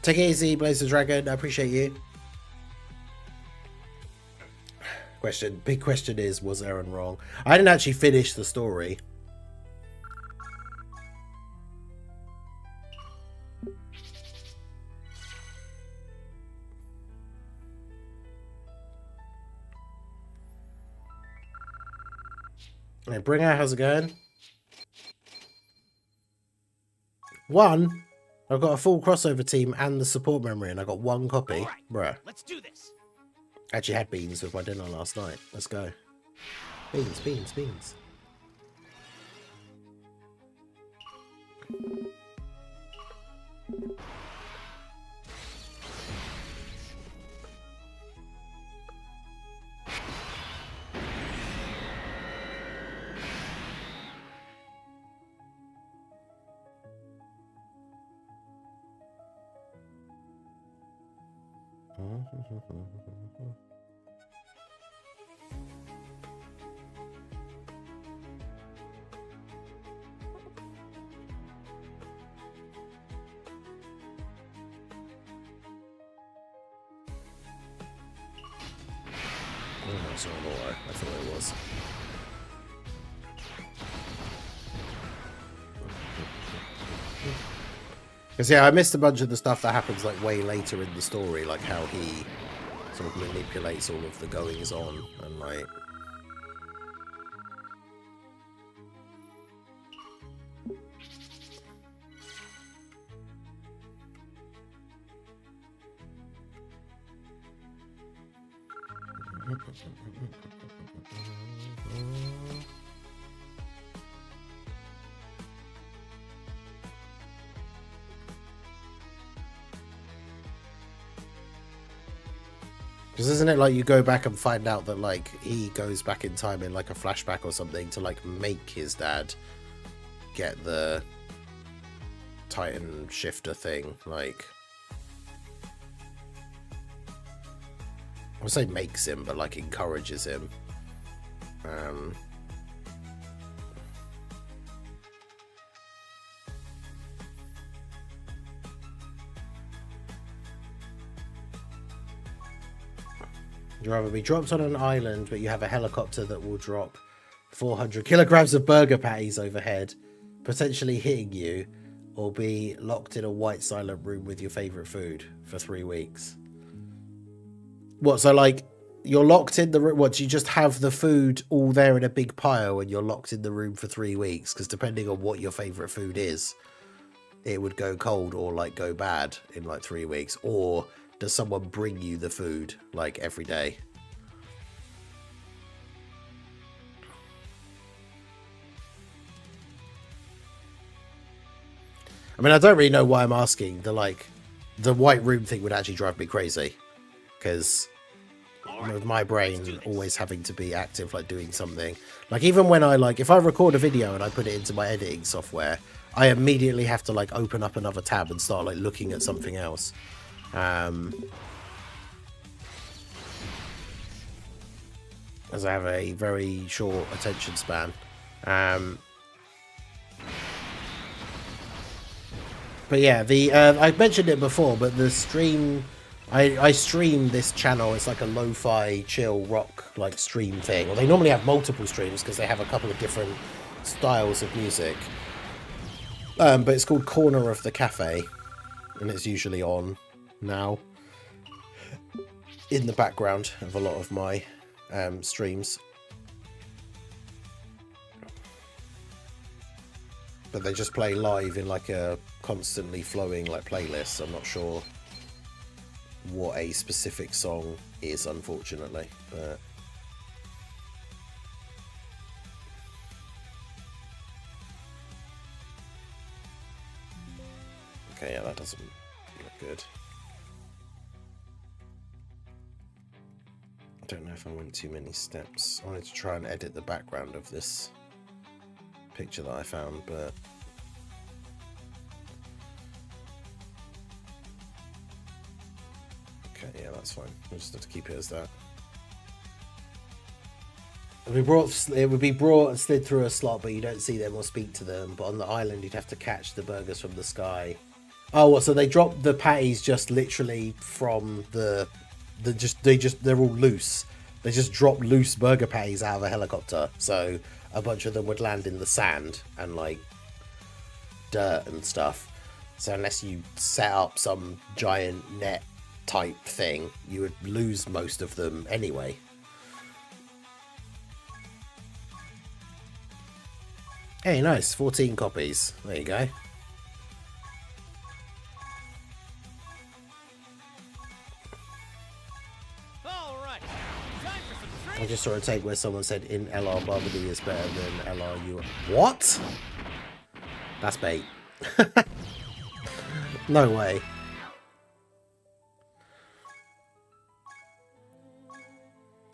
Take it easy, Blaze the Dragon. I appreciate you. Big question is, was Aaron wrong? I didn't actually finish the story. Hey, Bringer, how's it going? 1, I've got a full crossover team and the support memory, and I got 1 copy. All right, Bruh. let's do this. Actually had beans with my dinner last night. Let's go. Beans. Oh, that's not an auto. I thought it was. Because yeah, I missed a bunch of the stuff that happens like way later in the story, like how he sort of manipulates all of the goings on and like. Because isn't it like you go back and find out that like he goes back in time in like a flashback or something to like make his dad get the Titan shifter thing, like I would say makes him, but like encourages him. You'd rather be dropped on an island, but you have a helicopter that will drop 400 kilograms of burger patties overhead, potentially hitting you, or be locked in a white silent room with your favorite food for 3 weeks. What, so like, you're locked in the room, what, do you just have the food all there in a big pile and you're locked in the room for 3 weeks? Because depending on what your favorite food is, it would go cold or like go bad in like 3 weeks. Or does someone bring you the food like every day? I mean, I don't really know why I'm asking. The white room thing would actually drive me crazy, because with my brain always having to be active, like doing something. Like even when I if I record a video and I put it into my editing software, I immediately have to like open up another tab and start like looking at something else. As I have a very short attention span. But yeah, I've mentioned it before, but the stream, I stream this channel. It's like a lo-fi chill rock like stream thing. Well, they normally have multiple streams because they have a couple of different styles of music. But it's called Corner of the Cafe, and it's usually on now in the background of a lot of my streams. But they just play live in like a constantly flowing like playlist. I'm not sure what a specific song is, unfortunately. But okay, yeah, that doesn't look good. I don't know if I went too many steps. I wanted to try and edit the background of this picture that I found, but okay, yeah, that's fine. We'll just have to keep it as that. It would be brought and slid through a slot, but you don't see them or speak to them. But on the island, you'd have to catch the burgers from the sky. Oh, what? So they drop the patties just literally from they're all loose. They just drop loose burger patties out of a helicopter. So a bunch of them would land in the sand and like dirt and stuff. So unless you set up some giant net type thing, you would lose most of them anyway. Hey, nice. 14 copies. There you go. I just saw a take where someone said in LR Barbody is better than LRU. What? That's bait. No way.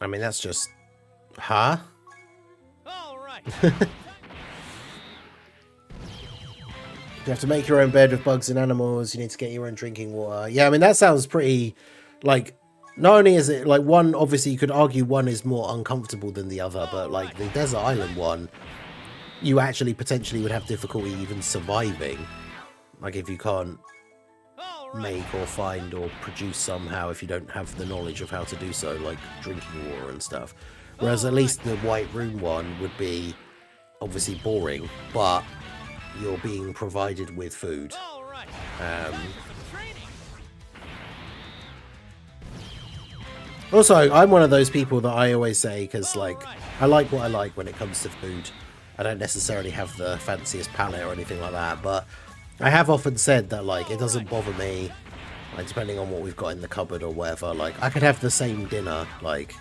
I mean, that's just... Huh? All right. You have to make your own bed with bugs and animals. You need to get your own drinking water. Yeah, I mean, that sounds pretty... Like, not only is it, like, one... Obviously, you could argue one is more uncomfortable than the other, but, like, the Desert Island one, you actually potentially would have difficulty even surviving. Like, if you can't make or find or produce somehow, if you don't have the knowledge of how to do so, like drinking water and stuff. Whereas at least the White Room one would be obviously boring, but you're being provided with food. Also, I'm one of those people that I always say, because like I like what I like when it comes to food. I don't necessarily have the fanciest palate or anything like that, but I have often said that like it doesn't bother me, like depending on what we've got in the cupboard or whatever. Like I could have the same dinner like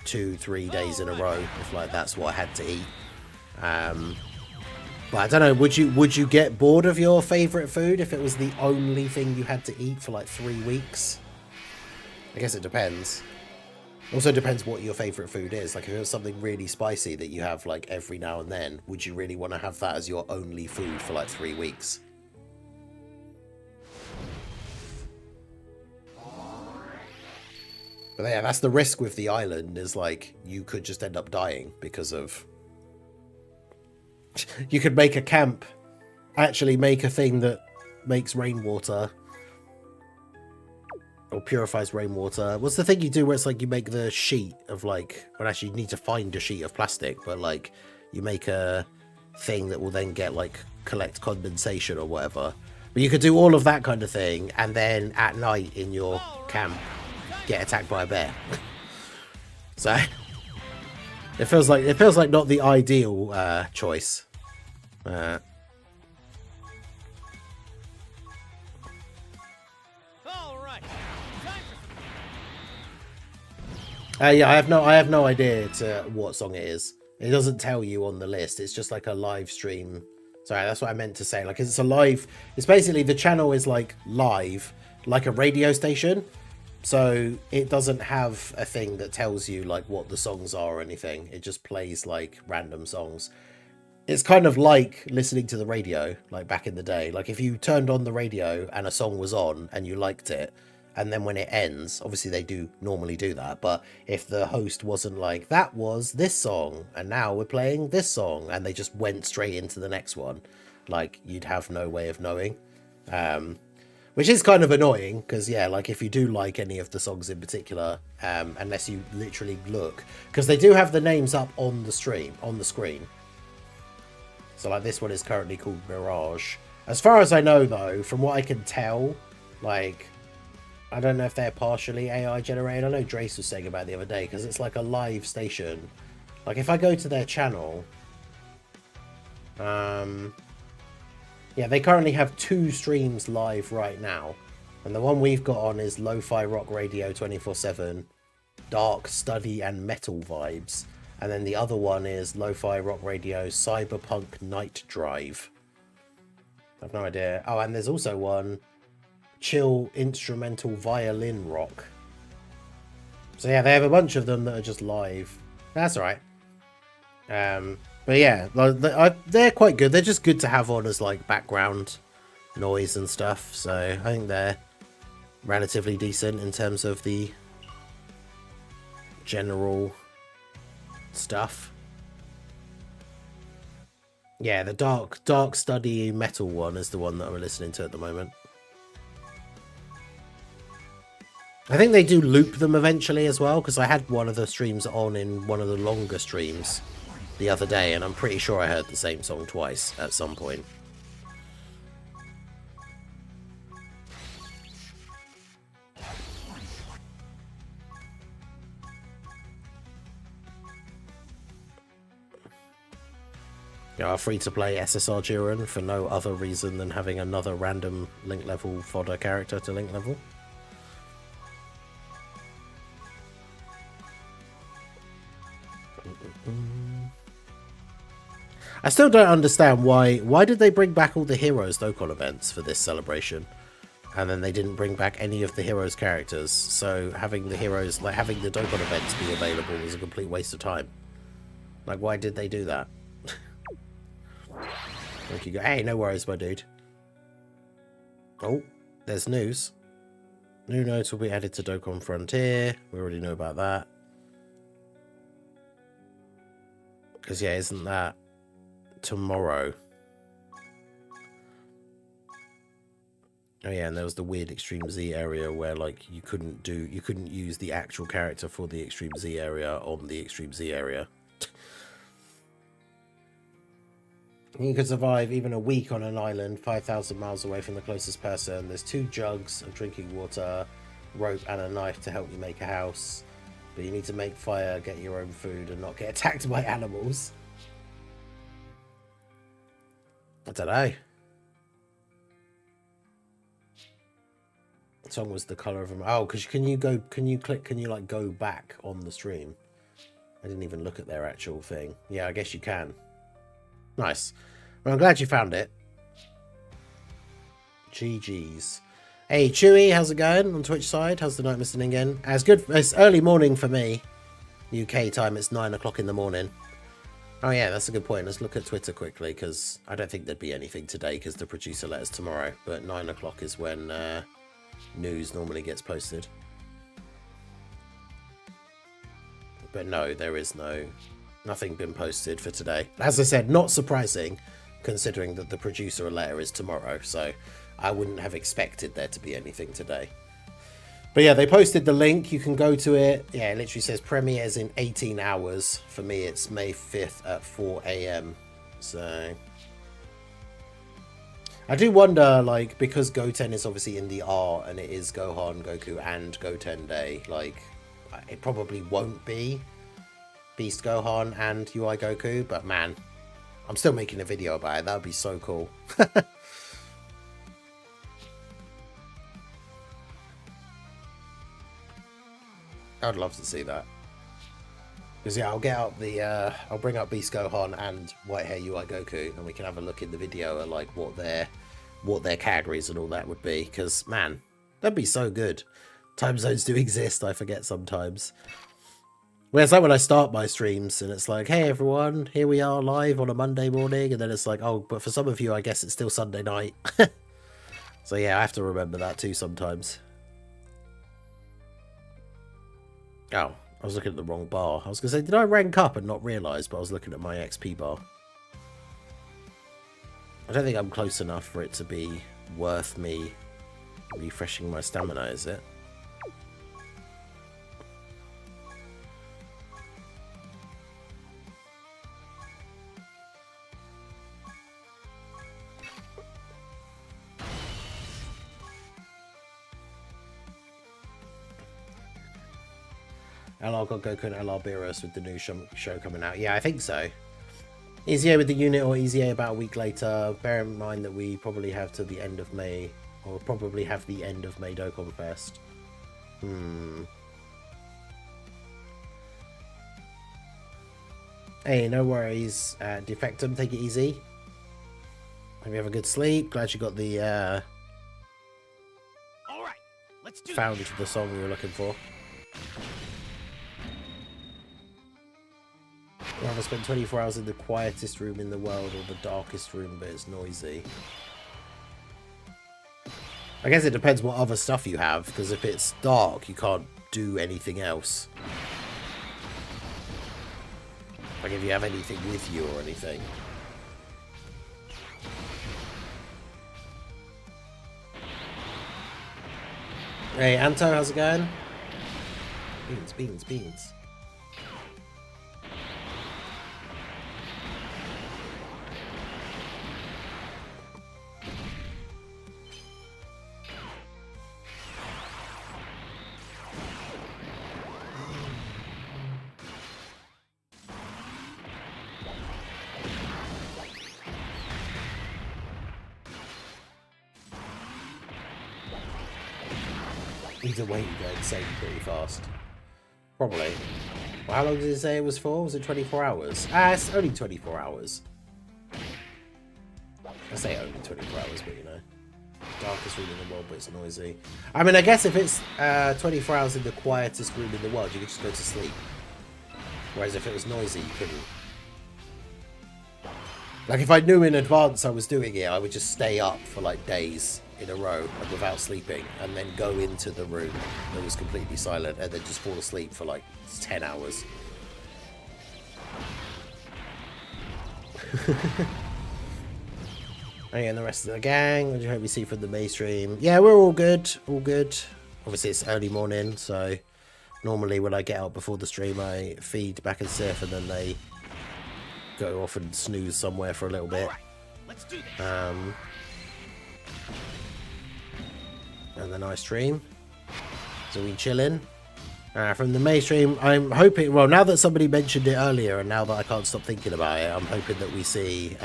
2-3 days in a row if like that's what I had to eat. But I don't know, would you get bored of your favorite food if it was the only thing you had to eat for like 3 weeks? I guess it depends. Also depends what your favorite food is. Like if it was something really spicy that you have like every now and then, would you really want to have that as your only food for like 3 weeks? But yeah, that's the risk with the island, is like you could just end up dying because of... You could make a camp, actually make a thing that makes rainwater, or purifies rainwater. What's the thing you do where it's like you make the sheet of like, well, actually you need to find a sheet of plastic, but like you make a thing that will then get like collect condensation or whatever. But you could do all of that kind of thing, and then at night in your camp get attacked by a bear. So it feels like not the ideal choice. All right. Yeah, I have no idea what song it is. It doesn't tell you on the list. It's just like a live stream. Sorry, that's what I meant to say. Like, it's a live. It's basically the channel is like live, like a radio station. So it doesn't have a thing that tells you like what the songs are or anything. It just plays like random songs. It's kind of like listening to the radio, like back in the day. Like if you turned on the radio and a song was on and you liked it, and then when it ends, obviously they do normally do that, but if the host wasn't like, that was this song and now we're playing this song, and they just went straight into the next one, like you'd have no way of knowing, which is kind of annoying because, yeah, like if you do like any of the songs in particular, unless you literally look, because they do have the names up on the screen. So like this one is currently called Mirage. As far as I know though, from what I can tell, like I don't know if they're partially AI generated. I know Drace was saying about it the other day, because it's like a live station. Like if I go to their channel, yeah, they currently have 2 streams live right now, and the one we've got on is Lo-Fi Rock Radio 24/7, Dark Study and Metal Vibes, and then the other one is Lo-Fi Rock Radio Cyberpunk Night Drive. I've no idea. Oh, and there's also one Chill Instrumental Violin Rock. So yeah, they have a bunch of them that are just live. That's all right. But yeah, they're quite good. They're just good to have on as like background noise and stuff. So I think they're relatively decent in terms of the general stuff. Yeah, the dark study metal one is the one that I'm listening to at the moment. I think they do loop them eventually as well, because I had one of the streams on in one of the longer streams the other day, and I'm pretty sure I heard the same song twice at some point. You are free to play SSR Jiren for no other reason than having another random link level fodder character to link level. I still don't understand why did they bring back all the Heroes Dokkan events for this celebration, and then they didn't bring back any of the Heroes characters. So having the Heroes, like having the Dokkan events be available, was a complete waste of time. Like, why did they do that? Like you go, hey, no worries, my dude. Oh, there's news. New nodes will be added to Dokkan Frontier. We already know about that. Because yeah, isn't that tomorrow? Oh yeah, and there was the weird Extreme Z area where like you couldn't use the actual character for the Extreme Z area on the Extreme Z area. You could survive even a week on an island 5,000 miles away from the closest person. There's 2 jugs of drinking water, rope and a knife to help you make a house. But you need to make fire, get your own food, and not get attacked by animals. I don't know. The song was The Color of a... Oh, because can you like go back on the stream? I didn't even look at their actual thing. Yeah, I guess you can. Nice. Well, I'm glad you found it. GG's. Hey, Chewy, how's it going on Twitch side? How's the night listening again? It's good. It's early morning for me. UK time, it's 9 o'clock in the morning. Oh yeah, that's a good point. Let's look at Twitter quickly, because I don't think there'd be anything today, because the producer let us tomorrow. But 9 o'clock is when news normally gets posted. But no, there is nothing been posted for today. As I said, not surprising, considering that the producer letter is tomorrow, so I wouldn't have expected there to be anything today. But yeah, they posted the link. You can go to it. Yeah, it literally says premieres in 18 hours. For me, it's May 5th at 4 a.m. So I do wonder, like, because Goten is obviously in the R and it is Gohan, Goku, and Goten Day, like, it probably won't be Beast Gohan and UI Goku, but man, I'm still making a video about it. That would be so cool. I'd love to see that. Because yeah, I'll get up the I'll bring up Beast Gohan and Whitehair UI Goku, and we can have a look in the video at like what their categories and all that would be. Because man, that'd be so good. Time zones do exist. I forget sometimes. Whereas like when I start my streams and it's like, hey everyone, here we are live on a Monday morning, and then it's like, oh, but for some of you, I guess it's still Sunday night. So yeah, I have to remember that too sometimes. Oh, I was looking at the wrong bar. I was going to say, did I rank up and not realise, but I was looking at my XP bar. I don't think I'm close enough for it to be worth me refreshing my stamina, is it? LR got Goku and LR Beerus with the new show coming out. Yeah, I think so. EZA with the unit or EZA about a week later. Bear in mind that we probably have to the end of May, or probably have the end of May Dokkan Fest. Hey, no worries. Defectum, take it easy. Hope you have a good sleep. Glad you got the All right, let's do found the song we were looking for. I'd rather spend 24 hours in the quietest room in the world or the darkest room, but it's noisy. I guess it depends what other stuff you have, because if it's dark, you can't do anything else. Like if you have anything with you or anything. Hey, Anto, how's it going? Beans, beans, beans. Either way, you go insane pretty fast. Probably. Well, how long did it say it was for? Was it 24 hours? Ah, it's only 24 hours. I say only 24 hours, but you know. Darkest room in the world, but it's noisy. I mean, I guess if it's 24 hours in the quietest room in the world, you could just go to sleep. Whereas if it was noisy, you couldn't. Like, if I knew in advance I was doing it, I would just stay up for, like, days in a row and without sleeping, and then go into the room that was completely silent, and then just fall asleep for, like, 10 hours. Hey, and the rest of the gang, what do you hope you see from the May stream? Yeah, we're all good, all good. Obviously, it's early morning, so normally when I get out before the stream, I feed back and Sif, and then they go off and snooze somewhere for a little bit. Right, let's do this. And then I stream. So we chilling. From the May stream, I'm hoping, well, now that somebody mentioned it earlier, and now that I can't stop thinking about it, I'm hoping that we see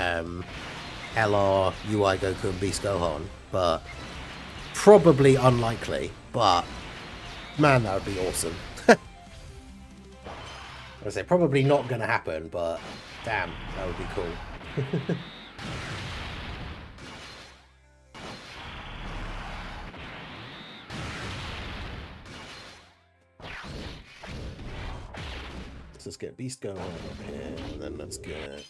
LR, UI Goku, and Beast Gohan. But probably unlikely. But man, that would be awesome. I say probably not going to happen, but damn, that would be cool. Let's get Beast going up here, and then let's get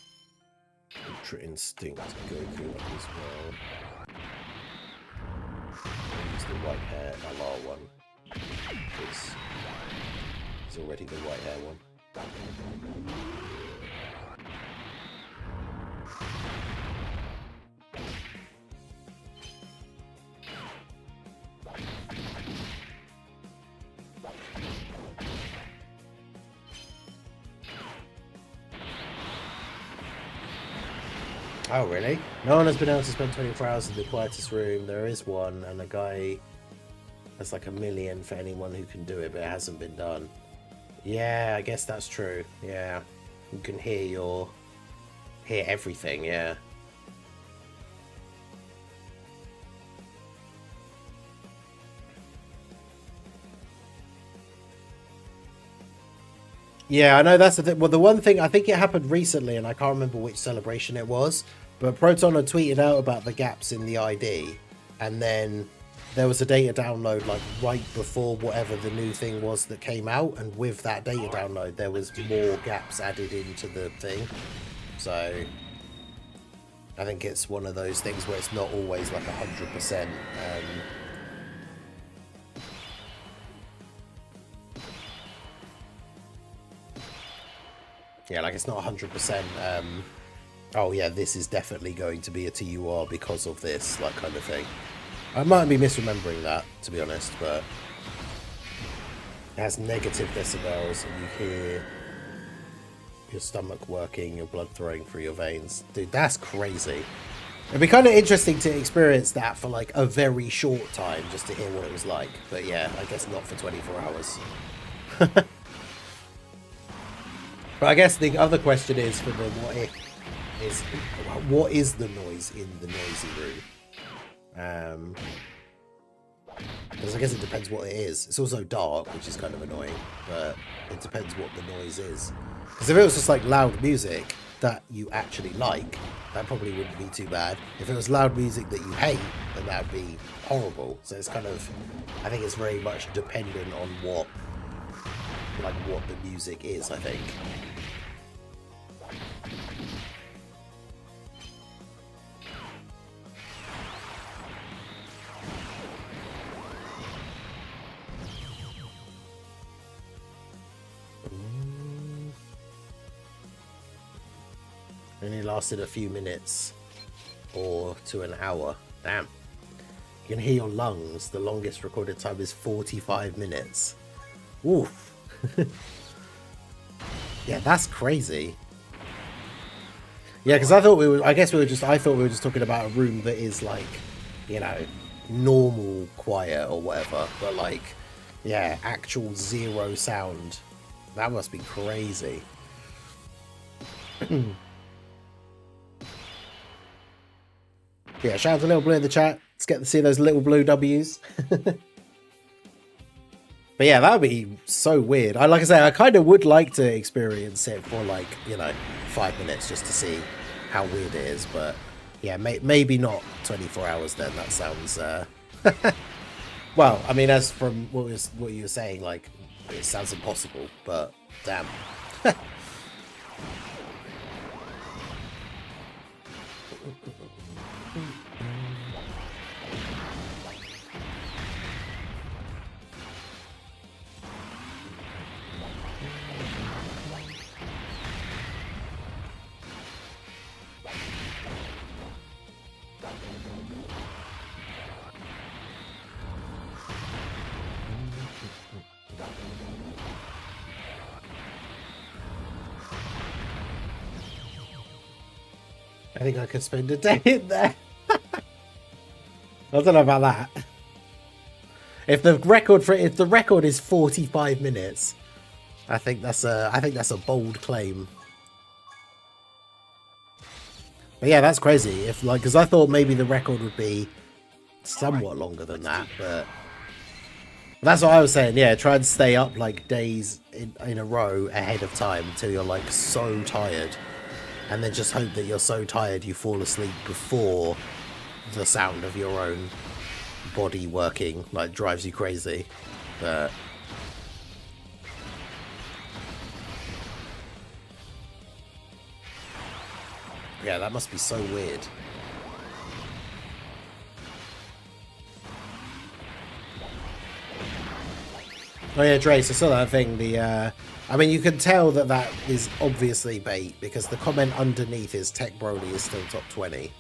Ultra Instinct Goku up as well. Use the white hair LR one. It's already the white hair one. Oh, really? No one has been able to spend 24 hours in the quietest room. There is one, and a guy has like 1 million for anyone who can do it, but it hasn't been done. Yeah, I guess that's true. Yeah. You can hear everything, yeah. Yeah, I know that's the thing. Well, the one thing, I think it happened recently, and I can't remember which celebration it was, but Proton had tweeted out about the gaps in the ID, and then there was a data download like right before whatever the new thing was that came out, and with that data download, there was more gaps added into the thing. So I think it's one of those things where it's not always like 100%. Yeah, like it's not 100%. Oh yeah, this is definitely going to be a TUR because of this, like kind of thing. I might be misremembering that, to be honest, but it has negative decibels, and you hear your stomach working, your blood throwing through your veins. Dude, that's crazy. It'd be kind of interesting to experience that for like a very short time, just to hear what it was like. But yeah, I guess not for 24 hours. But I guess the other question is for the what if is what is the noise in the noisy room? Because I guess it depends what it is. It's also dark, which is kind of annoying, but it depends what the noise is. Because if it was just like loud music that you actually like, that probably wouldn't be too bad. If it was loud music that you hate, then that would be horrible. So it's kind of, I think it's very much dependent on what the music is, I think. Only lasted a few minutes or to an hour. Damn. You can hear your lungs. The longest recorded time is 45 minutes. Oof. Yeah, that's crazy. Yeah, because I thought I thought we were just talking about a room that is like, you know, normal quiet or whatever. But like, yeah, actual zero sound. That must be crazy. Yeah, shout out to Little Blue in the chat. Let's get to see those little blue W's. But yeah, that would be so weird. Like I say, I kind of would like to experience it for like, you know, 5 minutes just to see how weird it is. But yeah, maybe not 24 hours then. That sounds... well, I mean, as from what you were saying, like, it sounds impossible, but damn. I think I could spend a day in there. I don't know about that. If the record is 45 minutes, I think that's a bold claim. But yeah, that's crazy. If like, because I thought maybe the record would be somewhat longer than that, but that's what I was saying. Yeah, try and stay up like days in a row ahead of time until you're like so tired. And then just hope that you're so tired you fall asleep before the sound of your own body working like drives you crazy. But yeah, that must be so weird. Oh yeah, Drace, I saw that thing. I mean, you can tell that is obviously bait because the comment underneath is Tech Broly is still top 20.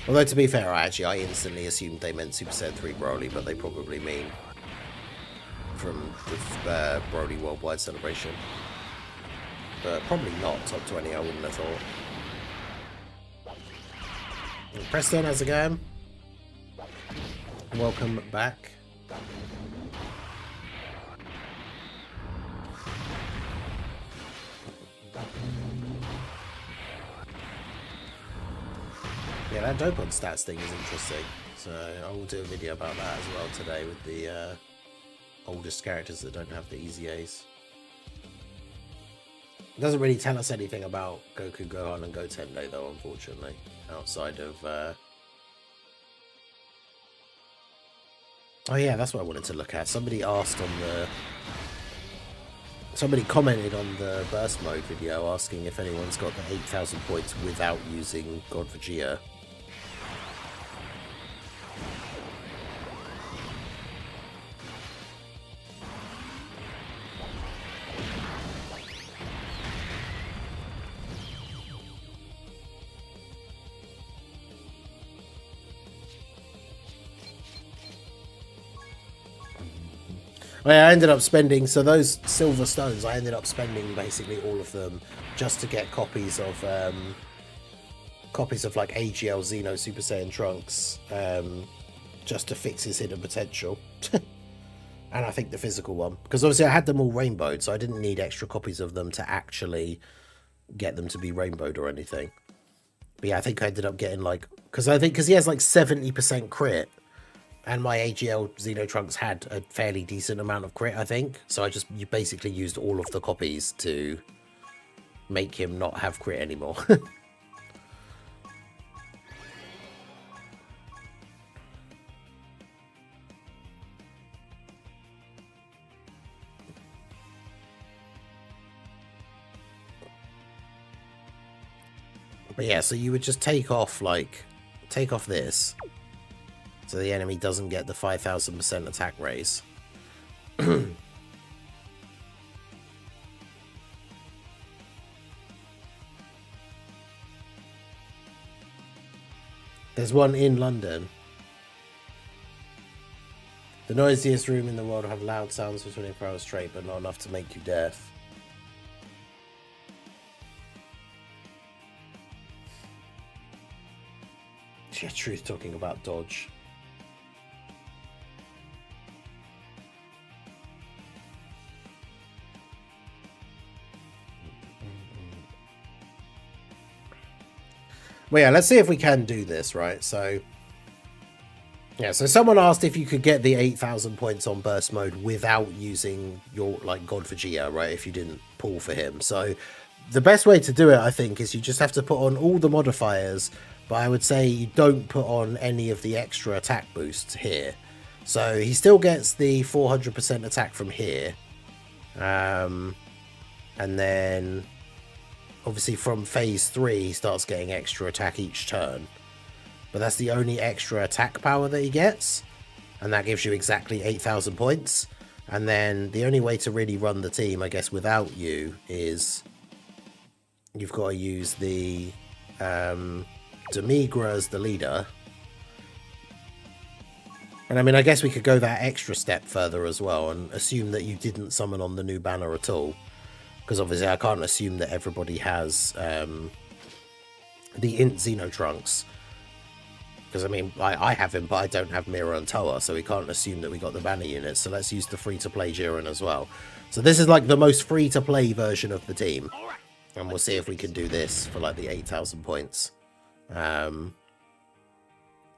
Although, to be fair, I instantly assumed they meant Super Saiyan 3 Broly, but they probably mean from the Broly Worldwide Celebration. But probably not top 20, I wouldn't have thought. Preston, how's it going? Welcome back. Yeah, that Dokkan stats thing is interesting. So I will do a video about that as well today with the oldest characters that don't have the EZAs. It doesn't really tell us anything about Goku, Gohan, and Gotende though, unfortunately, outside of... Oh yeah, that's what I wanted to look at. Somebody asked on the... Somebody commented on the burst mode video asking if anyone's got the 8,000 points without using God Vegeta. I ended up spending, so those silver stones, I ended up spending basically all of them just to get copies of like AGL Xeno Super Saiyan Trunks, just to fix his hidden potential. And I think the physical one, because obviously I had them all rainbowed, so I didn't need extra copies of them to actually get them to be rainbowed or anything. But yeah, I think I ended up getting like, because he has like 70% crit. And my AGL Xeno Trunks had a fairly decent amount of crit, I think. So you basically used all of the copies to make him not have crit anymore. But yeah, so you would just take off this. So the enemy doesn't get the 5,000% attack raise. There's one in London. The noisiest room in the world will have loud sounds for 24 hours straight, but not enough to make you deaf. Yeah, Truth talking about dodge. Well, yeah, let's see if we can do this, right? So, yeah, so someone asked if you could get the 8,000 points on burst mode without using your, like, God Vegeta, right? If you didn't pull for him. So, the best way to do it, I think, is you just have to put on all the modifiers, but I would say you don't put on any of the extra attack boosts here. So, he still gets the 400% attack from here. And then... obviously from phase 3 he starts getting extra attack each turn, but that's the only extra attack power that he gets, and that gives you exactly 8,000 points. And then the only way to really run the team, I guess, without you is you've got to use the Demigra as the leader. And I mean, I guess we could go that extra step further as well and assume that you didn't summon on the new banner at all. Because obviously I can't assume that everybody has the Int Xeno Trunks. Because I mean, I have him, but I don't have Mira and Toa, so we can't assume that we got the banner units. So let's use the free-to-play Jiren as well. So this is like the most free-to-play version of the team. And we'll see if we can do this for like the 8,000 points.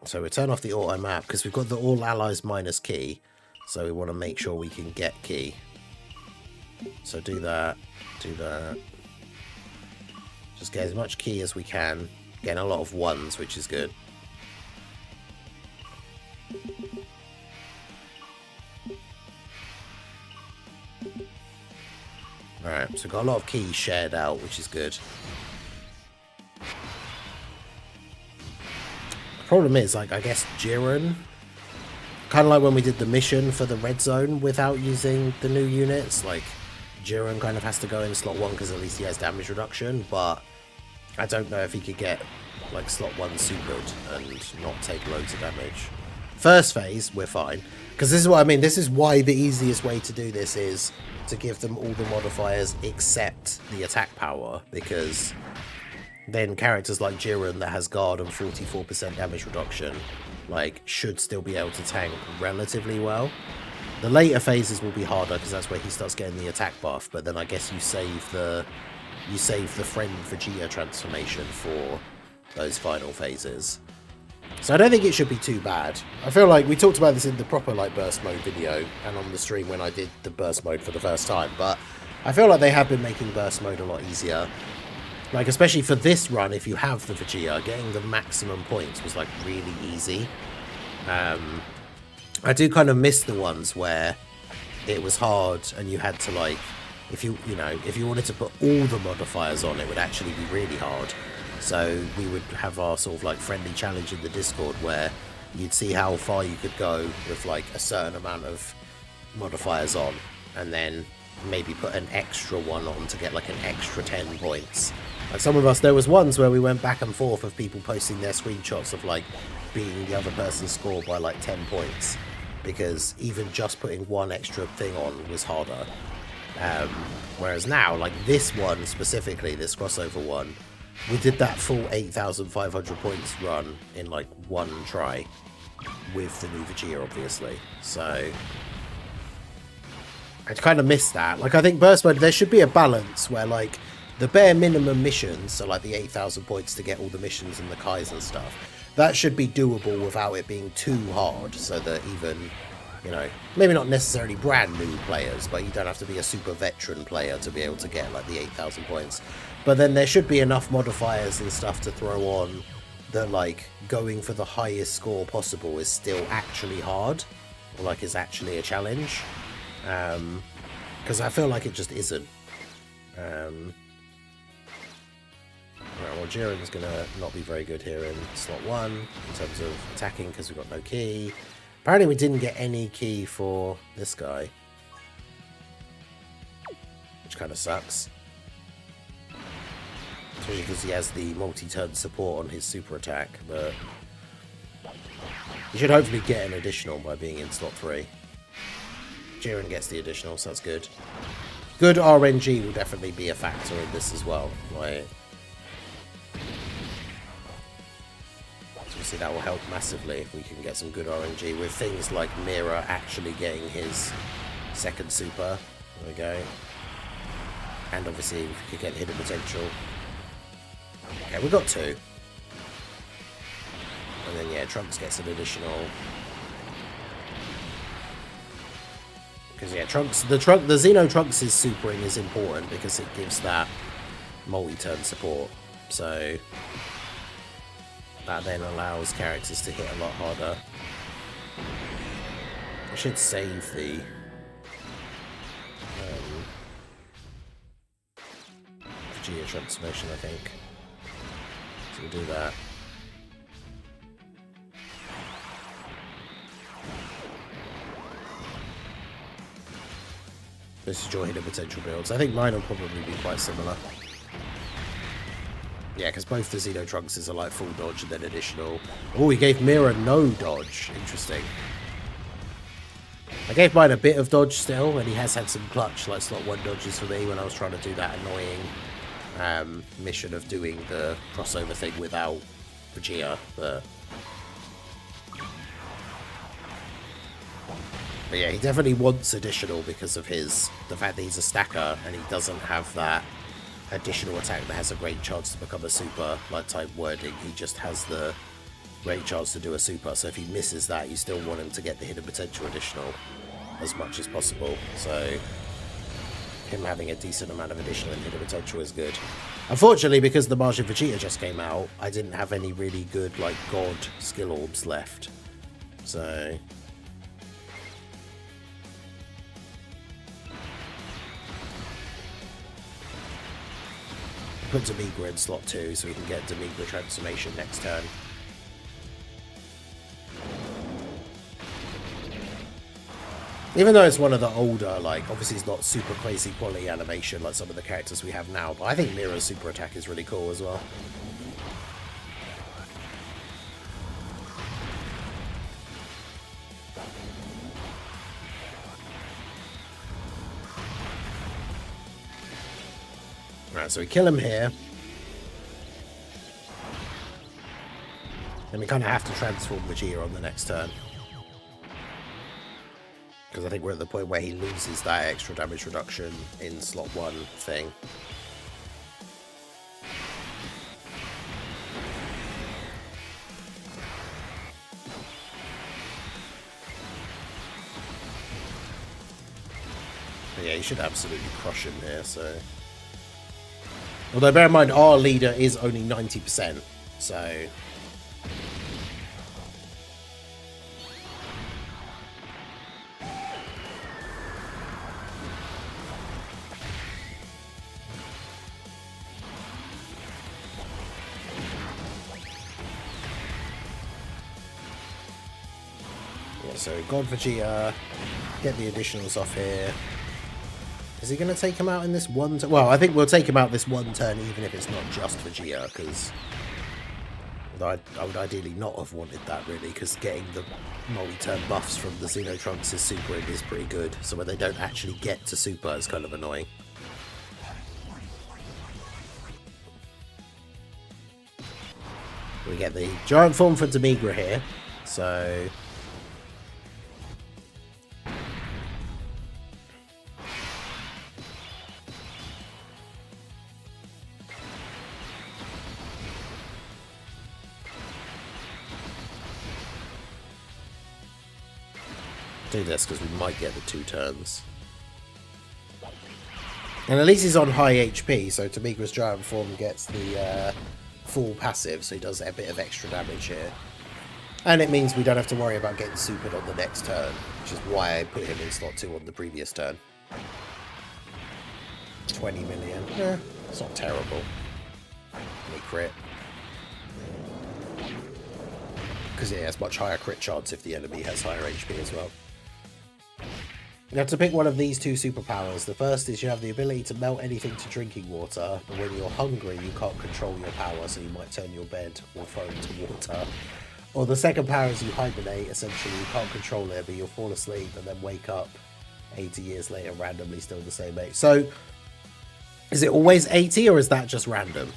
So we turn off the auto map, because we've got the all allies minus key. So we want to make sure we can get key. So do that. Do that. Just get as much key as we can. Getting a lot of ones, which is good. Alright, so we've got a lot of keys shared out, which is good. The problem is, like, I guess Jiren, kind of like when we did the mission for the red zone without using the new units, like, Jiren kind of has to go in slot 1 because at least he has damage reduction, but I don't know if he could get, like, slot 1 supered and not take loads of damage. First phase, we're fine. Because this is what I mean, this is why the easiest way to do this is to give them all the modifiers except the attack power, because then characters like Jiren that has guard and 44% damage reduction, like, should still be able to tank relatively well. The later phases will be harder because that's where he starts getting the attack buff, but then I guess you save the friend Vegeta transformation for those final phases. So I don't think it should be too bad. I feel like we talked about this in the proper like burst mode video and on the stream when I did the burst mode for the first time, but I feel like they have been making burst mode a lot easier. Like, especially for this run, if you have the Vegeta, getting the maximum points was like really easy. I do kind of miss the ones where it was hard and you had to like, if you wanted to put all the modifiers on, it would actually be really hard. So we would have our sort of like friendly challenge in the Discord where you'd see how far you could go with like a certain amount of modifiers on, and then maybe put an extra one on to get like an extra 10 points. Like some of us, there was ones where we went back and forth of people posting their screenshots of like beating the other person's score by like 10 points, because even just putting one extra thing on was harder. Whereas now, like this one specifically, this crossover one, we did that full 8,500 points run in like one try with the new Vegeta, obviously. So I kind of missed that. Like, I think burst mode, there should be a balance where like the bare minimum missions, so like the 8,000 points to get all the missions and the Kais and stuff, that should be doable without it being too hard, so that even, you know, maybe not necessarily brand new players, but you don't have to be a super veteran player to be able to get like the 8,000 points. But then there should be enough modifiers and stuff to throw on that like going for the highest score possible is still actually hard, or like is actually a challenge. Because I feel like it just isn't. Right, well, Jiren's going to not be very good here in slot 1 in terms of attacking because we've got no key. Apparently we didn't get any key for this guy, which kind of sucks. Especially because he has the multi-turn support on his super attack, but he should hopefully get an additional by being in slot 3. Jiren gets the additional, so that's good. Good RNG will definitely be a factor in this as well. Like, obviously that will help massively if we can get some good RNG with things like Mira actually getting his second super. There we go. And obviously we could get hidden potential. Okay, we got 2. And then yeah, Trunks gets an additional. Because yeah, Trunks, the Xeno Trunks' supering is important because it gives that multi-turn support. So that then allows characters to hit a lot harder. I should save the Vegeta transformation, I think. So we'll do that. This is your hidden potential builds. I think mine will probably be quite similar. Yeah, because both the Xeno Trunks are like full dodge and then additional. Oh, he gave Mira no dodge. Interesting. I gave mine a bit of dodge still, and he has had some clutch, like slot 1 dodges for me when I was trying to do that annoying mission of doing the crossover thing without Vegeta, but yeah, he definitely wants additional because of the fact that he's a stacker and he doesn't have that additional attack that has a great chance to become a super, like type wording. He just has the great chance to do a super, so if he misses that, you still want him to get the hidden potential additional as much as possible. So him having a decent amount of additional and hidden potential is good. Unfortunately, because the Martian Vegeta just came out, I didn't have any really good like god skill orbs left. So put Timebreaker in slot 2 so we can get Timebreaker transformation next turn. Even though it's one of the older, like, obviously it's not super crazy quality animation like some of the characters we have now, but I think Mira's super attack is really cool as well. Right, so we kill him here. And we kind of have to transform Vegeta on the next turn. Because I think we're at the point where he loses that extra damage reduction in slot 1 thing. But yeah, he should absolutely crush him here, so... Although bear in mind, our leader is only 90%, so... So God Vegeta, get the additionals off here. Is he going to take him out in this one turn? Well, I think we'll take him out this one turn, even if it's not just Vegeta, because I would ideally not have wanted that, really, because getting the multi-turn buffs from the Xenotrunks' Super is pretty good, so when they don't actually get to Super, it's kind of annoying. We get the giant form for Timebreaker here, so... do this because we might get the 2 turns. And at least he's on high HP, so Timebreaker's giant form gets the full passive, so he does a bit of extra damage here. And it means we don't have to worry about getting supered on the next turn, which is why I put him in slot 2 on the previous turn. 20 million. Eh, it's not terrible. Any crit. Because it has much higher crit chance if the enemy has higher HP as well. You have to pick one of these 2 superpowers. The first is you have the ability to melt anything to drinking water, but when you're hungry you can't control your power, so you might turn your bed or phone to water. Or the second power is you hibernate, essentially you can't control it, but you'll fall asleep and then wake up 80 years later randomly still the same age. So, is it always 80 or is that just random?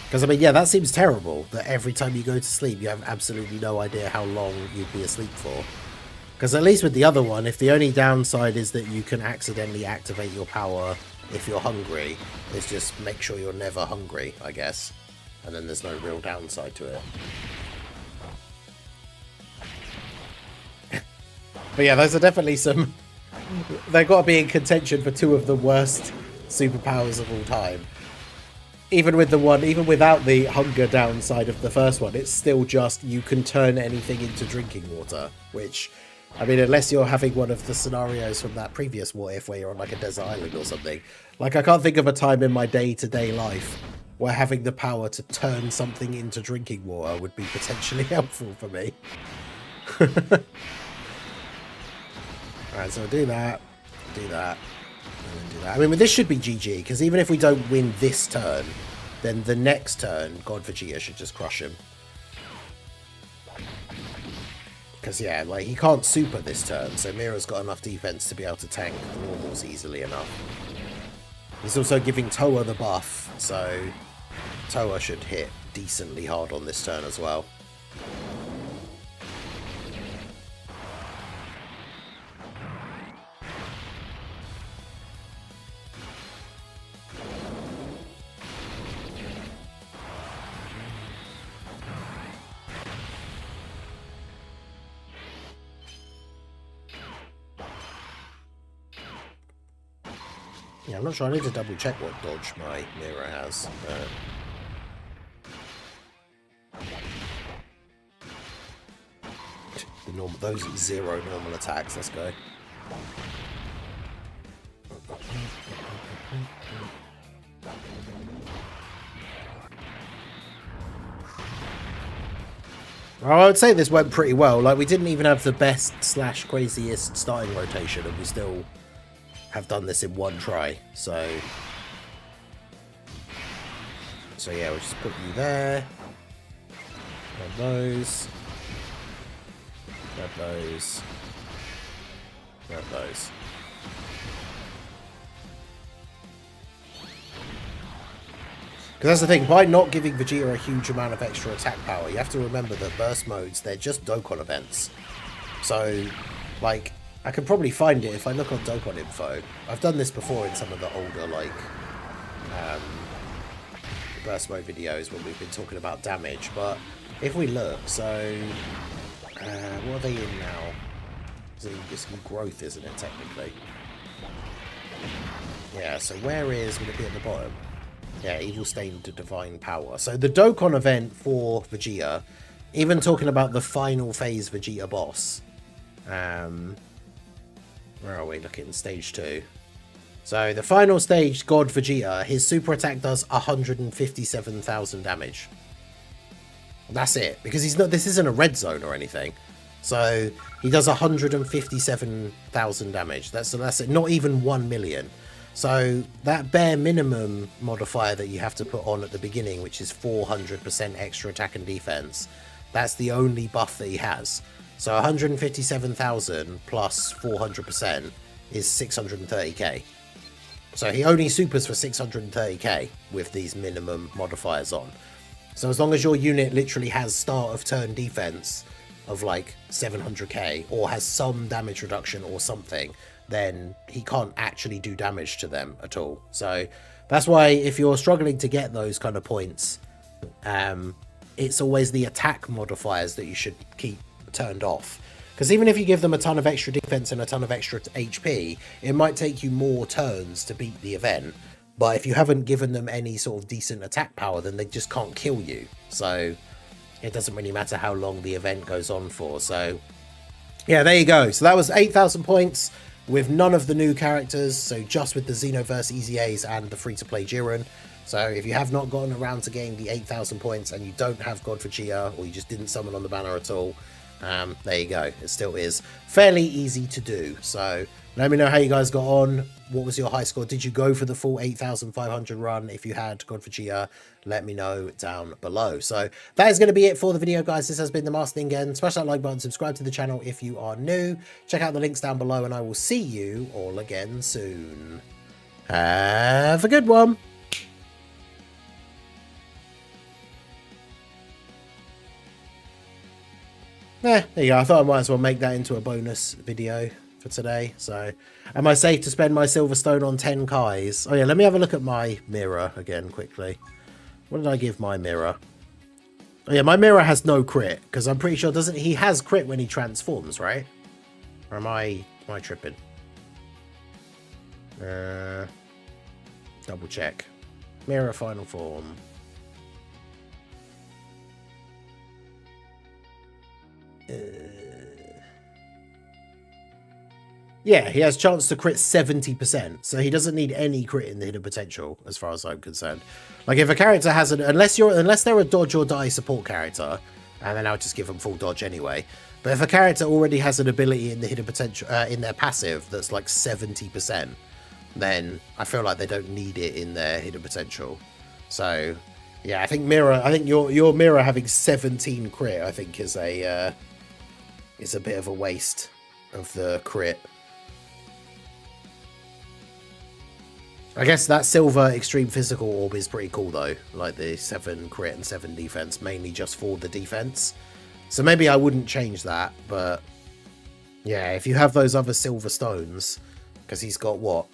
Because, I mean, yeah, that seems terrible, that every time you go to sleep you have absolutely no idea how long you'd be asleep for. Because at least with the other one, if the only downside is that you can accidentally activate your power if you're hungry, it's just make sure you're never hungry, I guess. And then there's no real downside to it. But yeah, those are definitely some... They've got to be in contention for 2 of the worst superpowers of all time. Even with the one, even without the hunger downside of the first one, it's still just you can turn anything into drinking water, which... I mean, unless you're having one of the scenarios from that previous What If where you're on like a desert island or something. Like, I can't think of a time in my day-to-day life where having the power to turn something into drinking water would be potentially helpful for me. Alright, so do that, and then do that. I mean, this should be GG, because even if we don't win this turn, then the next turn, God Vegeta should just crush him. Because, yeah, like, he can't super this turn, so Mira's got enough defense to be able to tank the normals easily enough. He's also giving Toa the buff, so Toa should hit decently hard on this turn as well. Yeah, I'm not sure. I need to double check what dodge my Mira has. The normal, those 0 normal attacks. Let's go. Well, I would say this went pretty well. Like, we didn't even have the best / craziest starting rotation, and we still have done this in 1 try. So yeah, we'll just put you there. Grab those. Grab those. Grab those. Because that's the thing, by not giving Vegeta a huge amount of extra attack power, you have to remember that burst modes, they're just Dokkan events. So, like, I could probably find it if I look on Dokkan info. I've done this before in some of the older, like, burst mode videos when we've been talking about damage, but if we look, so, what are they in now? It's growth, isn't it, technically? Yeah, so where is, would it be at the bottom? Yeah, Evil Stain to Divine Power. So the Dokkan event for Vegeta, even talking about the final phase Vegeta boss, where are we? Looking stage 2. So the final stage, God Vegeta, his super attack does 157,000 damage. That's it, because he's not. This isn't a red zone or anything. So he does 157,000 damage. That's it. Not even 1 million. So that bare minimum modifier that you have to put on at the beginning, which is 400% extra attack and defense, that's the only buff that he has. So 157,000 plus 400% is 630k. So he only supers for 630k with these minimum modifiers on. So as long as your unit literally has start of turn defense of like 700k or has some damage reduction or something, then he can't actually do damage to them at all. So that's why if you're struggling to get those kind of points, it's always the attack modifiers that you should keep turned off. Because even if you give them a ton of extra defense and a ton of extra HP, it might take you more turns to beat the event. But if you haven't given them any sort of decent attack power, then they just can't kill you. So it doesn't really matter how long the event goes on for. So yeah, there you go. So that was 8,000 points with none of the new characters. So just with the Xenoverse EZAs and the free-to-play Jiren. So if you have not gotten around to getting the 8,000 points and you don't have God Vegeta, or you just didn't summon on the banner at all, there you go. It still is fairly easy to do. So let me know how you guys got on. What was your high score? Did you go for the full 8,500 run? If you had God Vegeta, let me know down below. So that is going to be it for the video, guys. This has been the Master Ningen. Smash that like button, subscribe to the channel if you are new. Check out the links down below, and I will see you all again soon. Have a good one. There you go. I thought I might as well make that into a bonus video for today. So, am I safe to spend my silver stone on 10 Kais? Oh yeah, let me have a look at my mirror again quickly. What did I give my mirror? Oh yeah, my mirror has no crit, because I'm pretty sure he has crit when he transforms, right? Or am I tripping? Double check. Mirror final form. Yeah, he has chance to crit 70%, so he doesn't need any crit in the hidden potential, as far as I'm concerned. Like, if a character has an... Unless they're a dodge or die support character, and then I'll just give them full dodge anyway. But if a character already has an ability in the hidden potential, in their passive, that's like 70%, then I feel like they don't need it in their hidden potential. So, yeah, I think your mirror having 17 crit, I think, is a bit of a waste of the crit. I guess that silver extreme physical orb is pretty cool though, like the 7 crit and 7 defense, mainly just for the defense. So maybe I wouldn't change that, but yeah, if you have those other silver stones, because he's got what?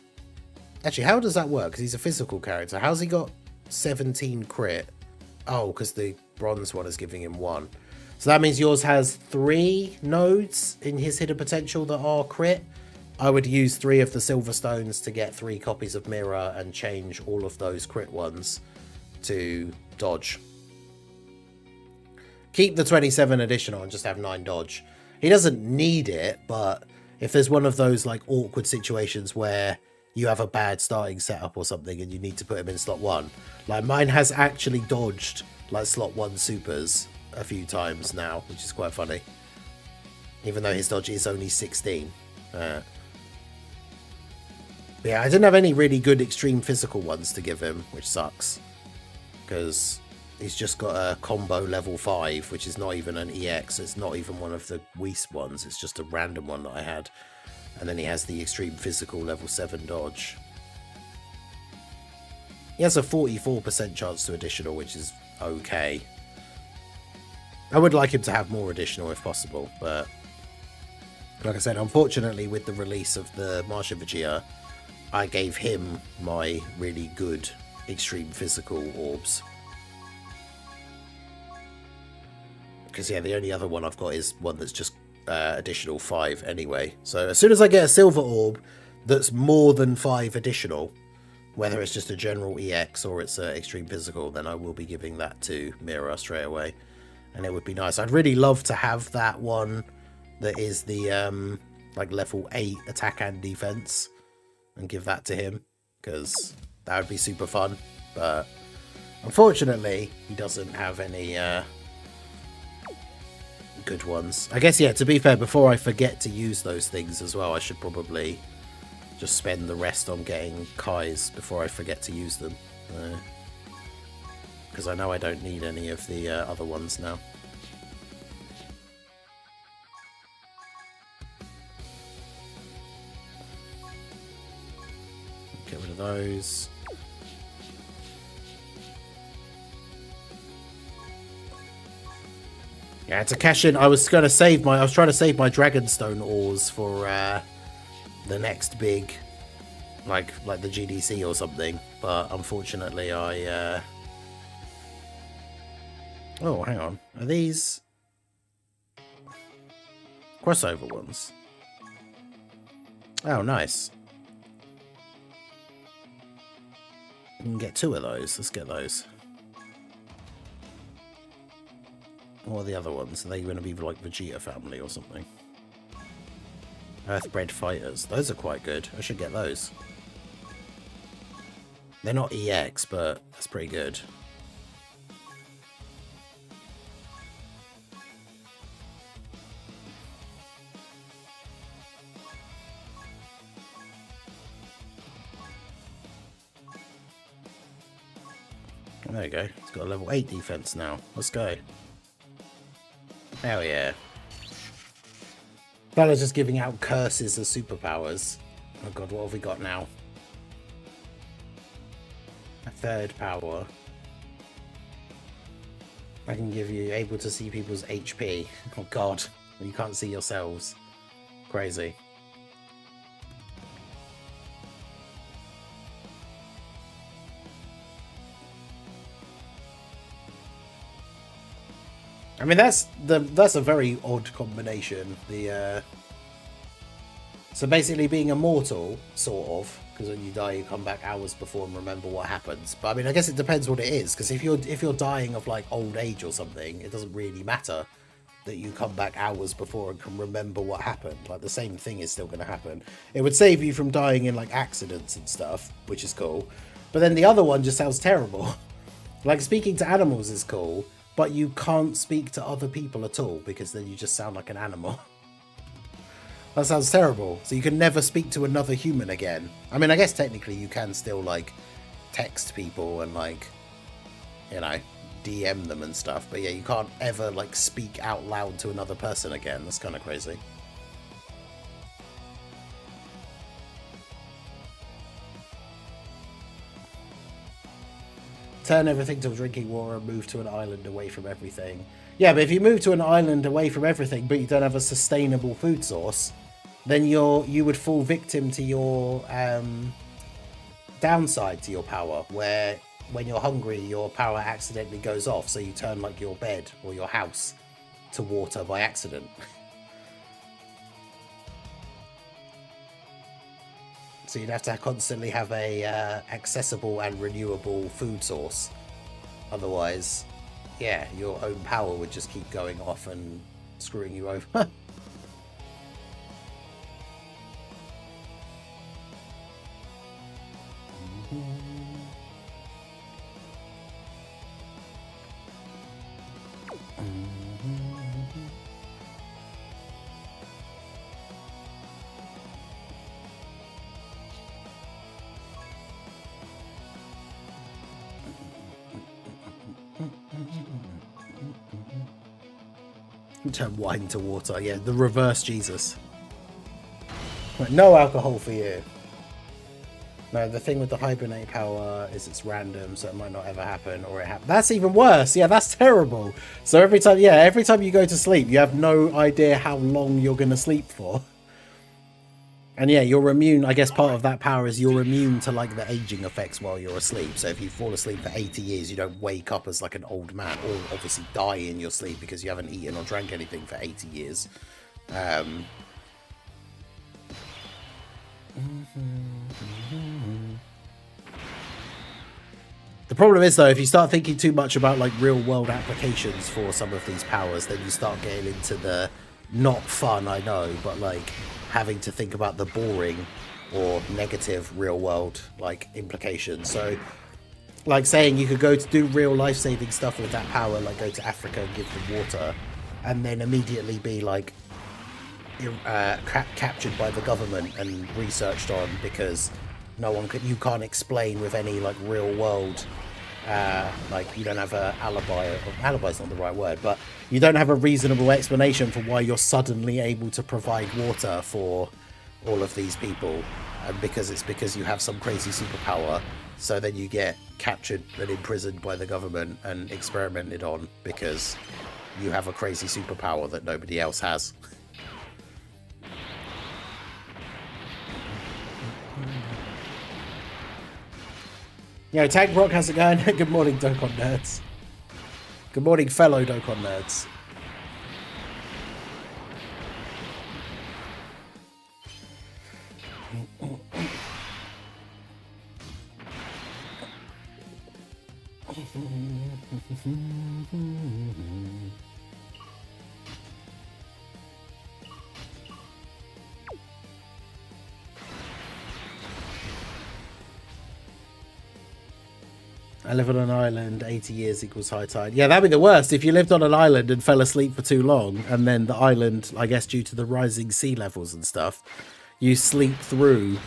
Actually, how does that work? Because he's a physical character. How's he got 17 crit? Oh, because the bronze one is giving him 1. So that means yours has 3 nodes in his hidden potential that are crit. I would use 3 of the silver stones to get 3 copies of mirror and change all of those crit ones to dodge. Keep the 27 additional and just have 9 dodge. He doesn't need it, but if there's one of those like awkward situations where you have a bad starting setup or something and you need to put him in slot 1, like mine has actually dodged like slot 1 supers a few times now, which is quite funny, even though his dodge is only 16. Yeah, I didn't have any really good extreme physical ones to give him, which sucks, because he's just got a combo level 5, which is not even an EX. It's not even one of the Whis ones. It's just a random one that I had, and then he has the extreme physical level 7 dodge. He has a 44% chance to additional, which is okay. I would like him to have more additional if possible, but like I said, unfortunately with the release of the Martian Vegeta, I gave him my really good extreme physical orbs. Because yeah, the only other one I've got is one that's just additional 5 anyway. So as soon as I get a silver orb that's more than 5 additional, whether it's just a general EX or it's extreme physical, then I will be giving that to Mira straight away. And it would be nice. I'd really love to have that one that is the like level 8 attack and defense and give that to him, because that would be super fun. But unfortunately, he doesn't have any good ones. I guess, yeah, to be fair, before I forget to use those things as well, I should probably just spend the rest on getting Kai's before I forget to use them. Because I know I don't need any of the other ones now. Get rid of those. Yeah, to cash in, I was trying to save my Dragonstone ores for the next big, like the GDC or something. But unfortunately, I oh, hang on, are these crossover ones? Oh, nice. You can get 2 of those. Let's get those. What are the other ones? Are they going to be like Vegeta family or something? Earthbred fighters. Those are quite good. I should get those. They're not EX, but that's pretty good. There you go. It's got a level 8 defense now. Let's go. Hell yeah. Bella's just giving out curses as superpowers. Oh god, what have we got now? A 3rd power. I can give you able to see people's HP. Oh god, you can't see yourselves. Crazy. I mean, that's a very odd combination. So basically being immortal, sort of, because when you die you come back hours before and remember what happens. But I mean, I guess it depends what it is, because if you're dying of like old age or something, it doesn't really matter that you come back hours before and can remember what happened. Like, the same thing is still going to happen. It would save you from dying in like accidents and stuff, which is cool. But then the other one just sounds terrible. Like, speaking to animals is cool, but you can't speak to other people at all, because then you just sound like an animal. That sounds terrible. So you can never speak to another human again. I mean, I guess technically you can still, like, text people and, like, you know, DM them and stuff. But yeah, you can't ever, like, speak out loud to another person again. That's kind of crazy. Turn everything to drinking water and move to an island away from everything. Yeah, but if you move to an island away from everything, but you don't have a sustainable food source, then you would fall victim to your downside to your power, where when you're hungry, your power accidentally goes off, so you turn like your bed or your house to water by accident. So you'd have to constantly have a accessible and renewable food source. Otherwise, yeah, your own power would just keep going off and screwing you over. Turn wine to water. Yeah, the reverse Jesus. Right, no alcohol for you. No, the thing with the hibernate power is it's random, so it might not ever happen, or it happens. That's even worse. Yeah, that's terrible. So every time you go to sleep, you have no idea how long you're going to sleep for. And yeah, you're immune. I guess part of that power is you're immune to like the aging effects while you're asleep. So if you fall asleep for 80 years, you don't wake up as like an old man, or obviously die in your sleep because you haven't eaten or drank anything for 80 years. The problem is though, if you start thinking too much about like real world applications for some of these powers, then you start getting into the not fun, I know, but like having to think about the boring or negative real world like implications. So like saying you could go to do real life-saving stuff with that power, like go to Africa and give them water, and then immediately be like captured by the government and researched on because you can't explain with any like real world like you don't have a alibi, or alibi's not the right word, but you don't have a reasonable explanation for why you're suddenly able to provide water for all of these people, and because you have some crazy superpower, so then you get captured and imprisoned by the government and experimented on because you have a crazy superpower that nobody else has. Yo, Tank Rock, how's it going? Good morning, Dokkan nerds. Good morning, fellow Dokkan nerds. I live on an island, 80 years equals high tide. Yeah, that'd be the worst. If you lived on an island and fell asleep for too long, and then the island, I guess due to the rising sea levels and stuff, you sleep through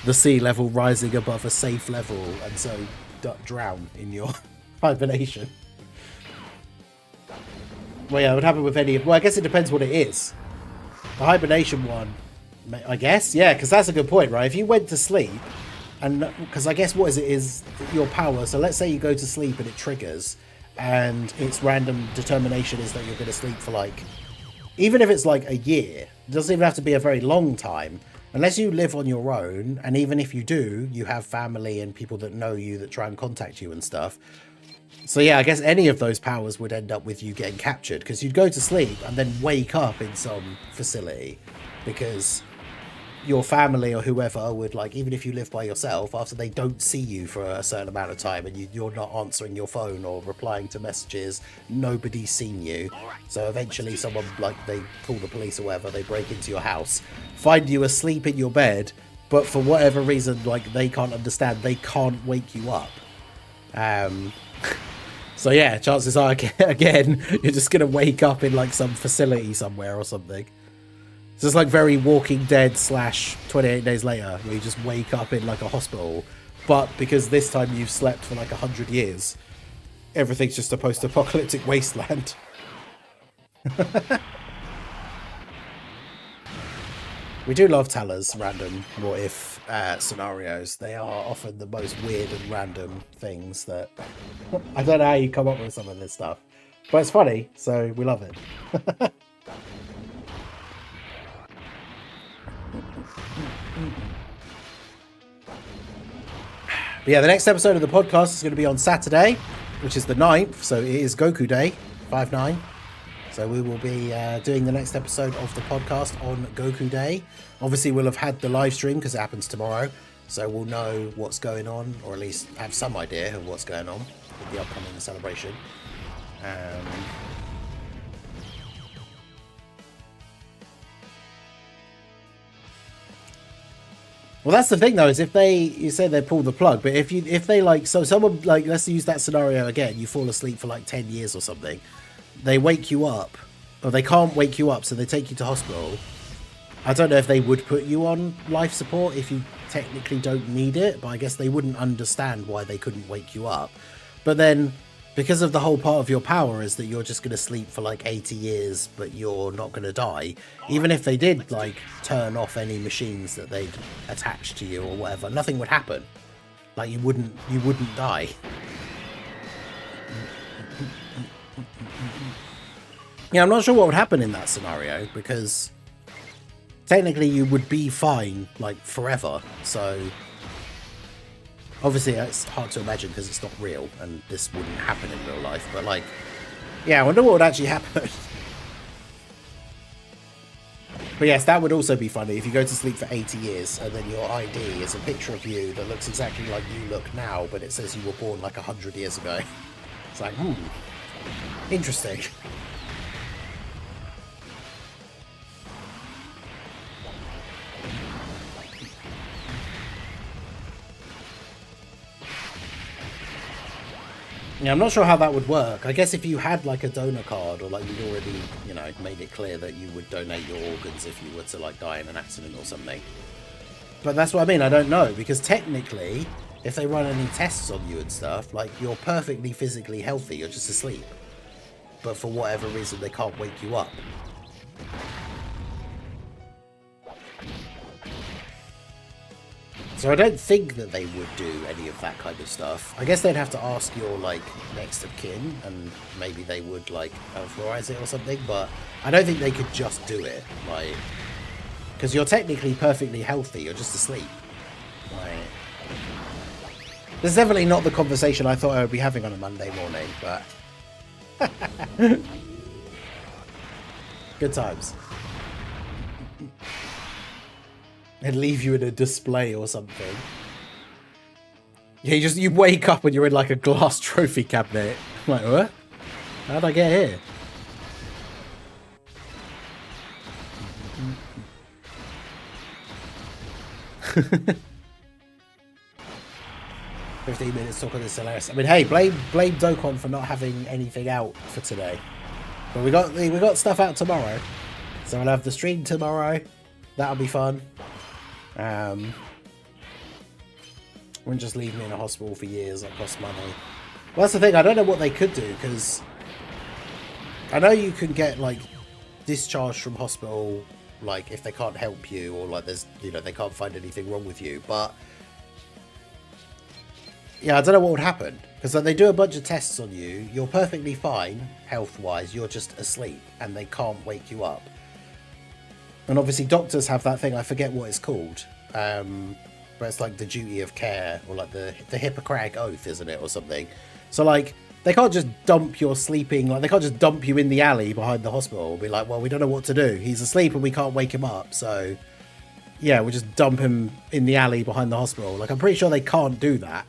the sea level rising above a safe level, and so drown in your hibernation. Well, yeah, it would happen with any... Well, I guess it depends what it is. The hibernation one, I guess? Yeah, because that's a good point, right? If you went to sleep... And because I guess what is your power. So let's say you go to sleep and it triggers, and its random determination is that you're going to sleep for like, even if it's like a year, it doesn't even have to be a very long time, unless you live on your own. And even if you do, you have family and people that know you that try and contact you and stuff. So yeah, I guess any of those powers would end up with you getting captured, because you'd go to sleep and then wake up in some facility because your family or whoever would, like, even if you live by yourself, after they don't see you for a certain amount of time and you're not answering your phone or replying to messages, nobody's seen you. So eventually someone, like, they call the police or whatever, they break into your house, find you asleep in your bed, but for whatever reason, like, they can't understand, they can't wake you up. So yeah, chances are, again, you're just gonna wake up in like some facility somewhere or something. It's just like very Walking Dead / 28 Days Later, where you just wake up in like a hospital, but because this time you've slept for like 100 years, everything's just a post-apocalyptic wasteland. We do love Taller's random what-if scenarios. They are often the most weird and random things that... I don't know how you come up with some of this stuff, but it's funny, so we love it. But yeah, the next episode of the podcast is going to be on Saturday, which is the 9th, so it is Goku Day, 5/9. So we will be doing the next episode of the podcast on Goku Day. Obviously, we'll have had the live stream because it happens tomorrow, so we'll know what's going on, or at least have some idea of what's going on with the upcoming celebration. Well, that's the thing, though, is if you say they pull the plug, but if they like, so someone, like, let's use that scenario again, you fall asleep for like 10 years or something, they wake you up, or they can't wake you up, so they take you to hospital. I don't know if they would put you on life support if you technically don't need it, but I guess they wouldn't understand why they couldn't wake you up. But then because of the whole part of your power is that you're just going to sleep for like 80 years, but you're not going to die. Even if they did like turn off any machines that they'd attach to you or whatever, nothing would happen. Like you wouldn't die. Yeah, I'm not sure what would happen in that scenario, because technically you would be fine like forever. So obviously it's hard to imagine because it's not real and this wouldn't happen in real life, but like, yeah, I wonder what would actually happen. But yes, that would also be funny if you go to sleep for 80 years and then your ID is a picture of you that looks exactly like you look now, but it says you were born like 100 years ago. It's like, interesting. Yeah, I'm not sure how that would work. I guess if you had like a donor card, or like you'd already, you know, made it clear that you would donate your organs if you were to like die in an accident or something. But that's what I mean, I don't know, because technically, if they run any tests on you and stuff, like you're perfectly physically healthy, you're just asleep. But for whatever reason, they can't wake you up. So I don't think that they would do any of that kind of stuff. I guess they'd have to ask your, like, next of kin, and maybe they would, like, authorize it or something, but I don't think they could just do it, like, because you're technically perfectly healthy, you're just asleep. Like, this is definitely not the conversation I thought I would be having on a Monday morning, but... Good times. And leave you in a display or something. Yeah, you wake up and you're in like a glass trophy cabinet. I'm like, what? How'd I get here? $15 talk on this hilarious. I mean, hey, blame Dokkan for not having anything out for today. But we got stuff out tomorrow. So we'll have the stream tomorrow. That'll be fun. Wouldn't just leave me in a hospital for years. That costs money. Well, that's the thing. I don't know what they could do, because I know you can get like discharged from hospital, like if they can't help you, or like there's, you know, they can't find anything wrong with you. But yeah, I don't know what would happen, because like, they do a bunch of tests on you. You're perfectly fine health-wise. You're just asleep, and they can't wake you up. And obviously doctors have that thing, I forget what it's called, but it's like the duty of care, or like the Hippocratic Oath, isn't it, or something. So like, they can't just dump your sleeping, like they can't just dump you in the alley behind the hospital and be like, well, we don't know what to do. He's asleep and we can't wake him up, so yeah, we'll just dump him in the alley behind the hospital. Like, I'm pretty sure they can't do that.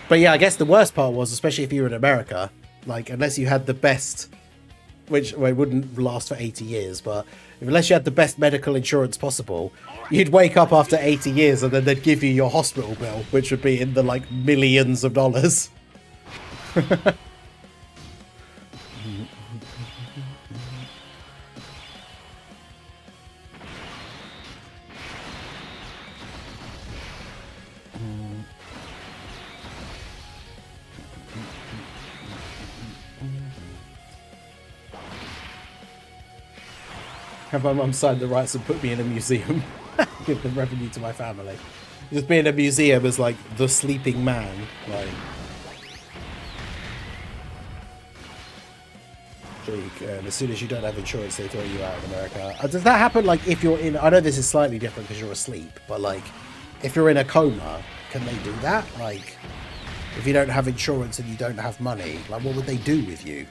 But yeah, I guess the worst part was, especially if you were in America, like, unless you had the best... which well, it wouldn't last for 80 years, but unless you had the best medical insurance possible, you'd wake up after 80 years and then they'd give you your hospital bill, which would be in the, like, millions of dollars. Have my mum sign the rights and put me in a museum. Give them revenue to my family. Just be in a museum as like the sleeping man. Like, and as soon as you don't have insurance, they throw you out in America. Does that happen like if you're in... I know this is slightly different because you're asleep, but like if you're in a coma, can they do that? Like if you don't have insurance and you don't have money, like what would they do with you?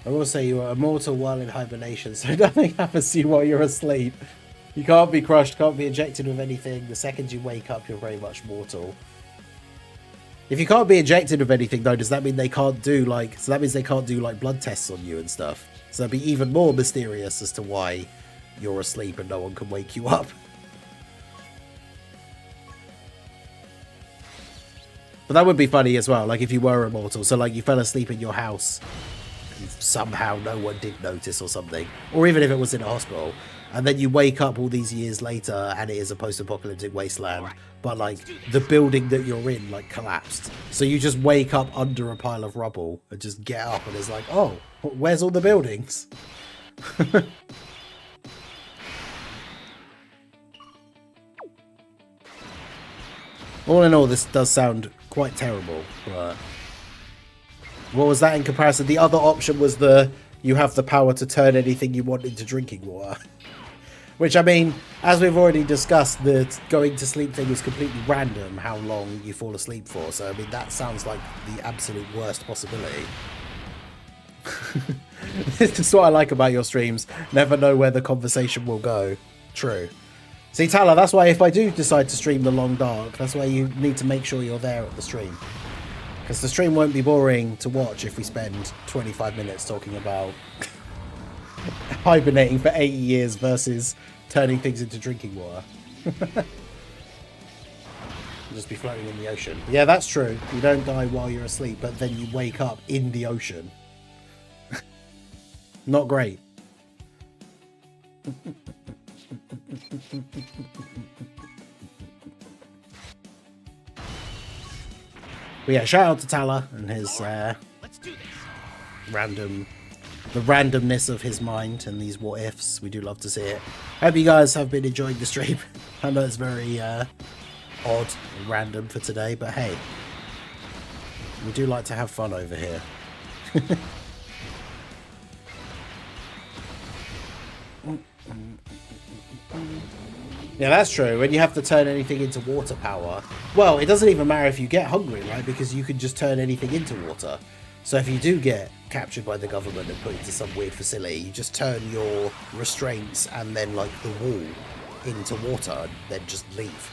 I will say you are immortal while in hibernation, so nothing happens to you while you're asleep. You can't be crushed, can't be injected with anything. The second you wake up, you're very much mortal. If you can't be injected with anything, though, does that mean they can't do, like... So that means they can't do, like, blood tests on you and stuff. So that'd be even more mysterious as to why you're asleep and no one can wake you up. But that would be funny as well, like, if you were immortal. So, like, you fell asleep in your house and somehow no one did notice or something. Or even if it was in a hospital. And then you wake up all these years later and it is a post-apocalyptic wasteland. But, like, the building that you're in, like, collapsed. So you just wake up under a pile of rubble and just get up and it's like, oh, where's all the buildings? All in all, this does sound quite terrible, but... What was that in comparison? The other option was you have the power to turn anything you want into drinking water. Which, I mean, as we've already discussed, the going to sleep thing is completely random how long you fall asleep for. So, I mean, that sounds like the absolute worst possibility. This is what I like about your streams. Never know where the conversation will go. True. See, Tala, that's why if I do decide to stream The Long Dark, that's why you need to make sure you're there at the stream. Because the stream won't be boring to watch if we spend 25 minutes talking about hibernating for 80 years versus turning things into drinking water. Just be floating in the ocean. Yeah, that's true. You don't die while you're asleep, but then you wake up in the ocean. Not great. But yeah, shout out to Tala and his Let's do this. the randomness of his mind and these what ifs. We do love to see it. Hope you guys have been enjoying the stream. I know it's very odd and random for today, but hey, we do like to have fun over here. Yeah, that's true. When you have to turn anything into water power, well, it doesn't even matter if you get hungry, right? Because you can just turn anything into water. So if you do get captured by the government and put into some weird facility, you just turn your restraints and then, like, the wall into water and then just leave.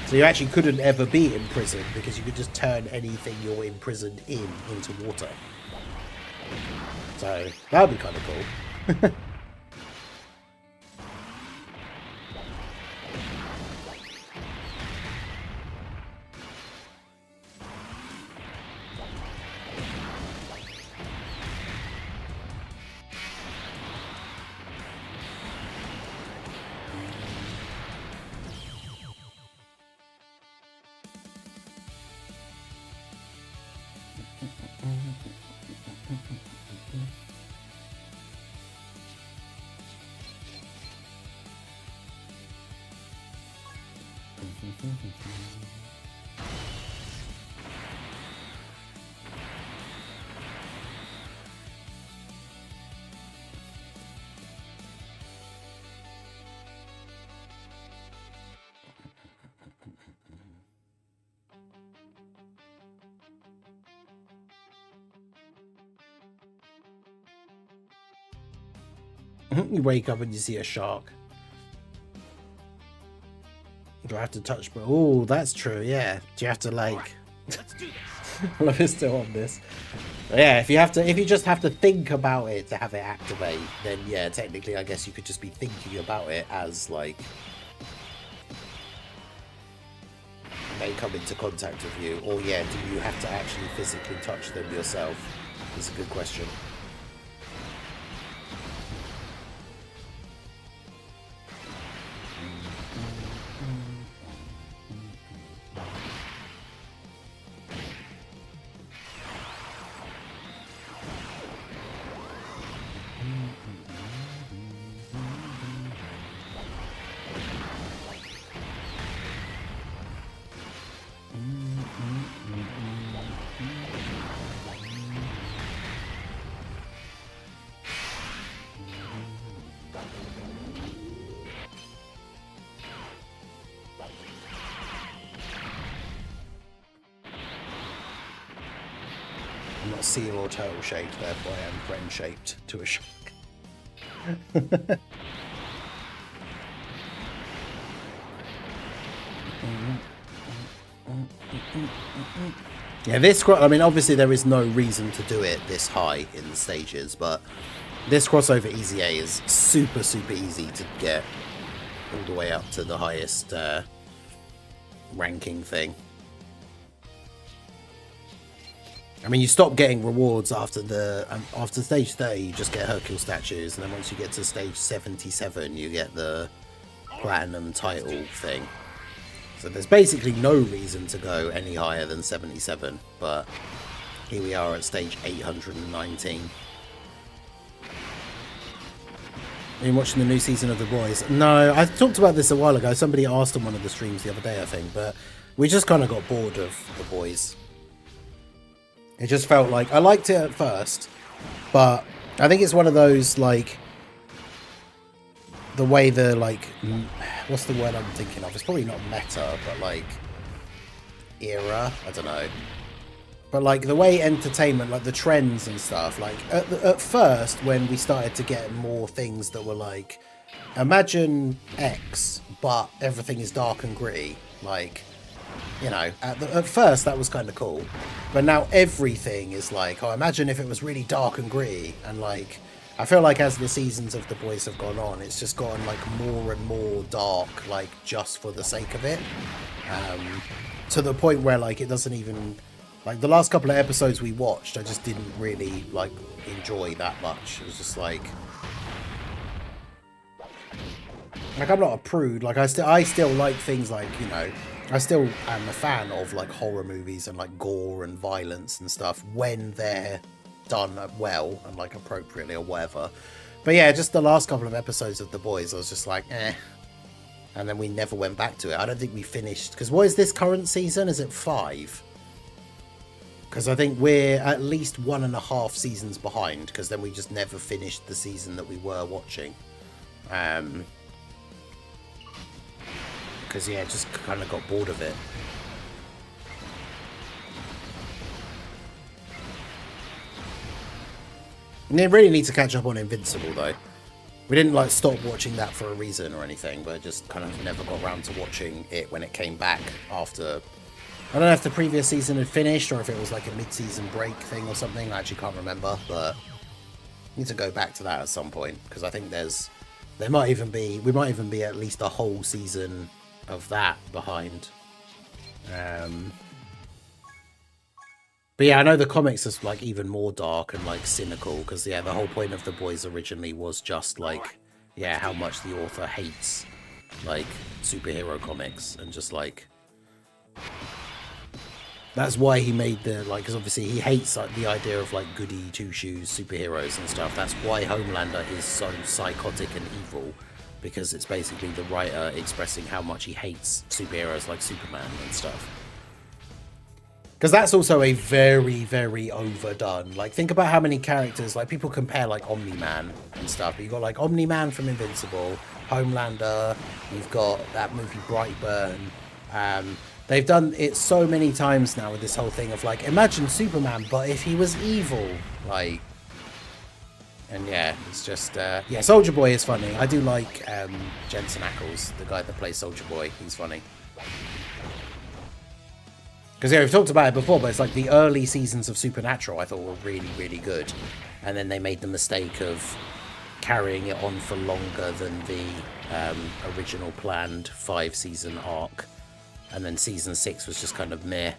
So you actually couldn't ever be in prison because you could just turn anything you're imprisoned in into water. So that would be kind of cool. You wake up and you see a shark. Do I have to touch? Oh, that's true. Yeah. Do you have to like? Right, let's do this. I love it still on this. But yeah, if you just have to think about it to have it activate, then yeah, technically, I guess you could just be thinking about it as like they come into contact with you, or yeah, do you have to actually physically touch them yourself? That's a good question. I'm not seal or turtle shaped, therefore I am friend shaped to a shark. Yeah, this, I mean, obviously there is no reason to do it this high in the stages, but this crossover EZA is super easy to get all the way up to the highest ranking thing. I mean, you stop getting rewards after stage 30, you just get Hercule statues, and then once you get to stage 77, you get the platinum title thing. So there's basically no reason to go any higher than 77, but here we are at stage 819. Are you watching the new season of The Boys? No, I talked about this a while ago. Somebody asked on one of the streams the other day, I think, but we just kind of got bored of The Boys. It just felt like, I liked it at first, but I think it's one of those, like, the way the, like, what's the word I'm thinking of? It's probably not meta, but, like, era? I don't know. But, like, the way entertainment, like, the trends and stuff, like, at first, when we started to get more things that were, like, imagine X, but everything is dark and gritty, like, you know, at first that was kind of cool. But now everything is like, oh, imagine if it was really dark and gritty. And, like, I feel like as the seasons of The Boys have gone on, it's just gotten, like, more and more dark, like, just for the sake of it. To the point where, like, it doesn't even... Like, the last couple of episodes we watched, I just didn't really, like, enjoy that much. It was just like... Like, I'm not a prude. Like, I still like things like, you know... I still am a fan of, like, horror movies and, like, gore and violence and stuff when they're done well and, like, appropriately or whatever. But yeah, just the last couple of episodes of The Boys, I was just like, eh. And then we never went back to it. I don't think we finished... Because what is this current season? Is it 5? Because I think we're at least 1.5 seasons behind, because then we just never finished the season that we were watching. Because, yeah, just kind of got bored of it. And they really need to catch up on Invincible, though. We didn't, like, stop watching that for a reason or anything, but just kind of never got around to watching it when it came back after... I don't know if the previous season had finished or if it was like a mid-season break thing or something. I actually can't remember, but I need to go back to that at some point, because I think we might even be at least a whole season of that behind. But yeah, I know the comics is like even more dark and like cynical, because yeah, the whole point of The Boys originally was just like, yeah, how much the author hates like superhero comics, and just like that's why he made the, like, because obviously he hates like the idea of like goody two-shoes superheroes and stuff. That's why Homelander is so psychotic and evil, because it's basically the writer expressing how much he hates superheroes like Superman and stuff. Because that's also a very overdone, like, think about how many characters, like, people compare like Omni-Man and stuff, but you've got like Omni-Man from Invincible, Homelander, you've got that movie Brightburn. They've done it so many times now with this whole thing of like, imagine Superman, but if he was evil, like, and yeah, it's just, yeah, Soldier Boy is funny. I do like Jensen Ackles, the guy that plays Soldier Boy. He's funny. Because yeah, we've talked about it before, but it's like the early seasons of Supernatural I thought were really good. And then they made the mistake of carrying it on for longer than the original planned 5-season arc. And then season 6 was just kind of meh.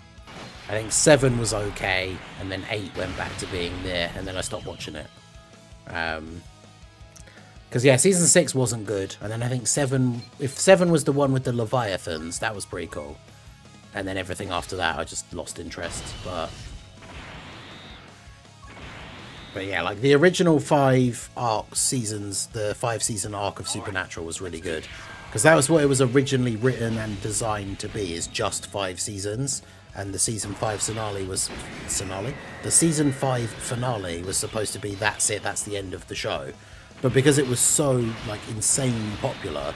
I think 7 was okay, and then 8 went back to being meh, and then I stopped watching it. Because yeah, season 6 wasn't good, and then I think 7, if 7 was the one with the Leviathans, that was pretty cool. And then everything after that, I just lost interest. But yeah, like the original 5 arc seasons, the 5-season arc of Supernatural was really good. Because that was what it was originally written and designed to be, is just 5 seasons. And the season 5 finale was... The season 5 finale was supposed to be, that's it, that's the end of the show. But because it was so, like, insanely popular,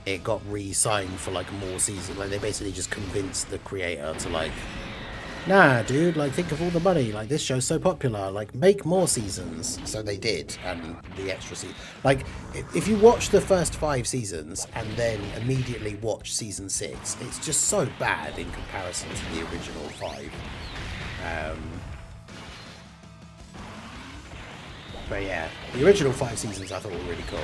it got re-signed for, like, more seasons. Like, they basically just convinced the creator to, like, nah, dude, like, think of all the money. Like, this show's so popular. Like, make more seasons. So they did, and the extra season. Like, if you watch the first 5 seasons and then immediately watch season 6, it's just so bad in comparison to the original 5. But yeah, the original 5 seasons I thought were really cool.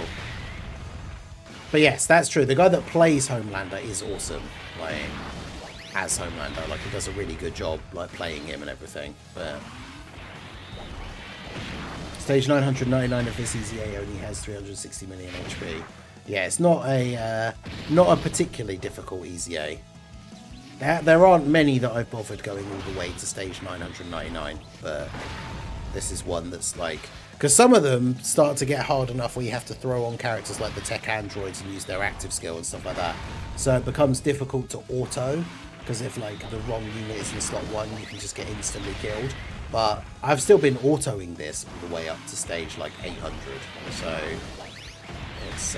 But yes, that's true. The guy that plays Homelander is awesome. Like, as Homelander, like, he does a really good job, like, playing him and everything. But stage 999 of this EZA only has 360 million HP. Yeah, it's not a particularly difficult EZA. There aren't many that I've bothered going all the way to stage 999, but this is one that's like, because some of them start to get hard enough where you have to throw on characters like the tech androids and use their active skill and stuff like that. So it becomes difficult to auto, because if like the wrong unit is in slot 1, you can just get instantly killed. But I've still been autoing this all the way up to stage like 800. So it's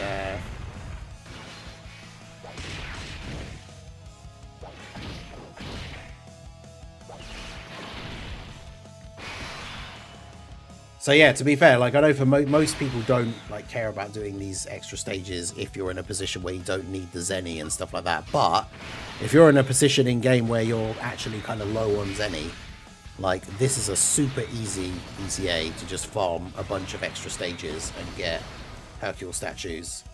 so yeah, to be fair, like, I know for most people don't like care about doing these extra stages if you're in a position where you don't need the Zenny and stuff like that. But if you're in a position in game where you're actually kind of low on Zenny, like, this is a super easy EZA to just farm a bunch of extra stages and get Hercule statues.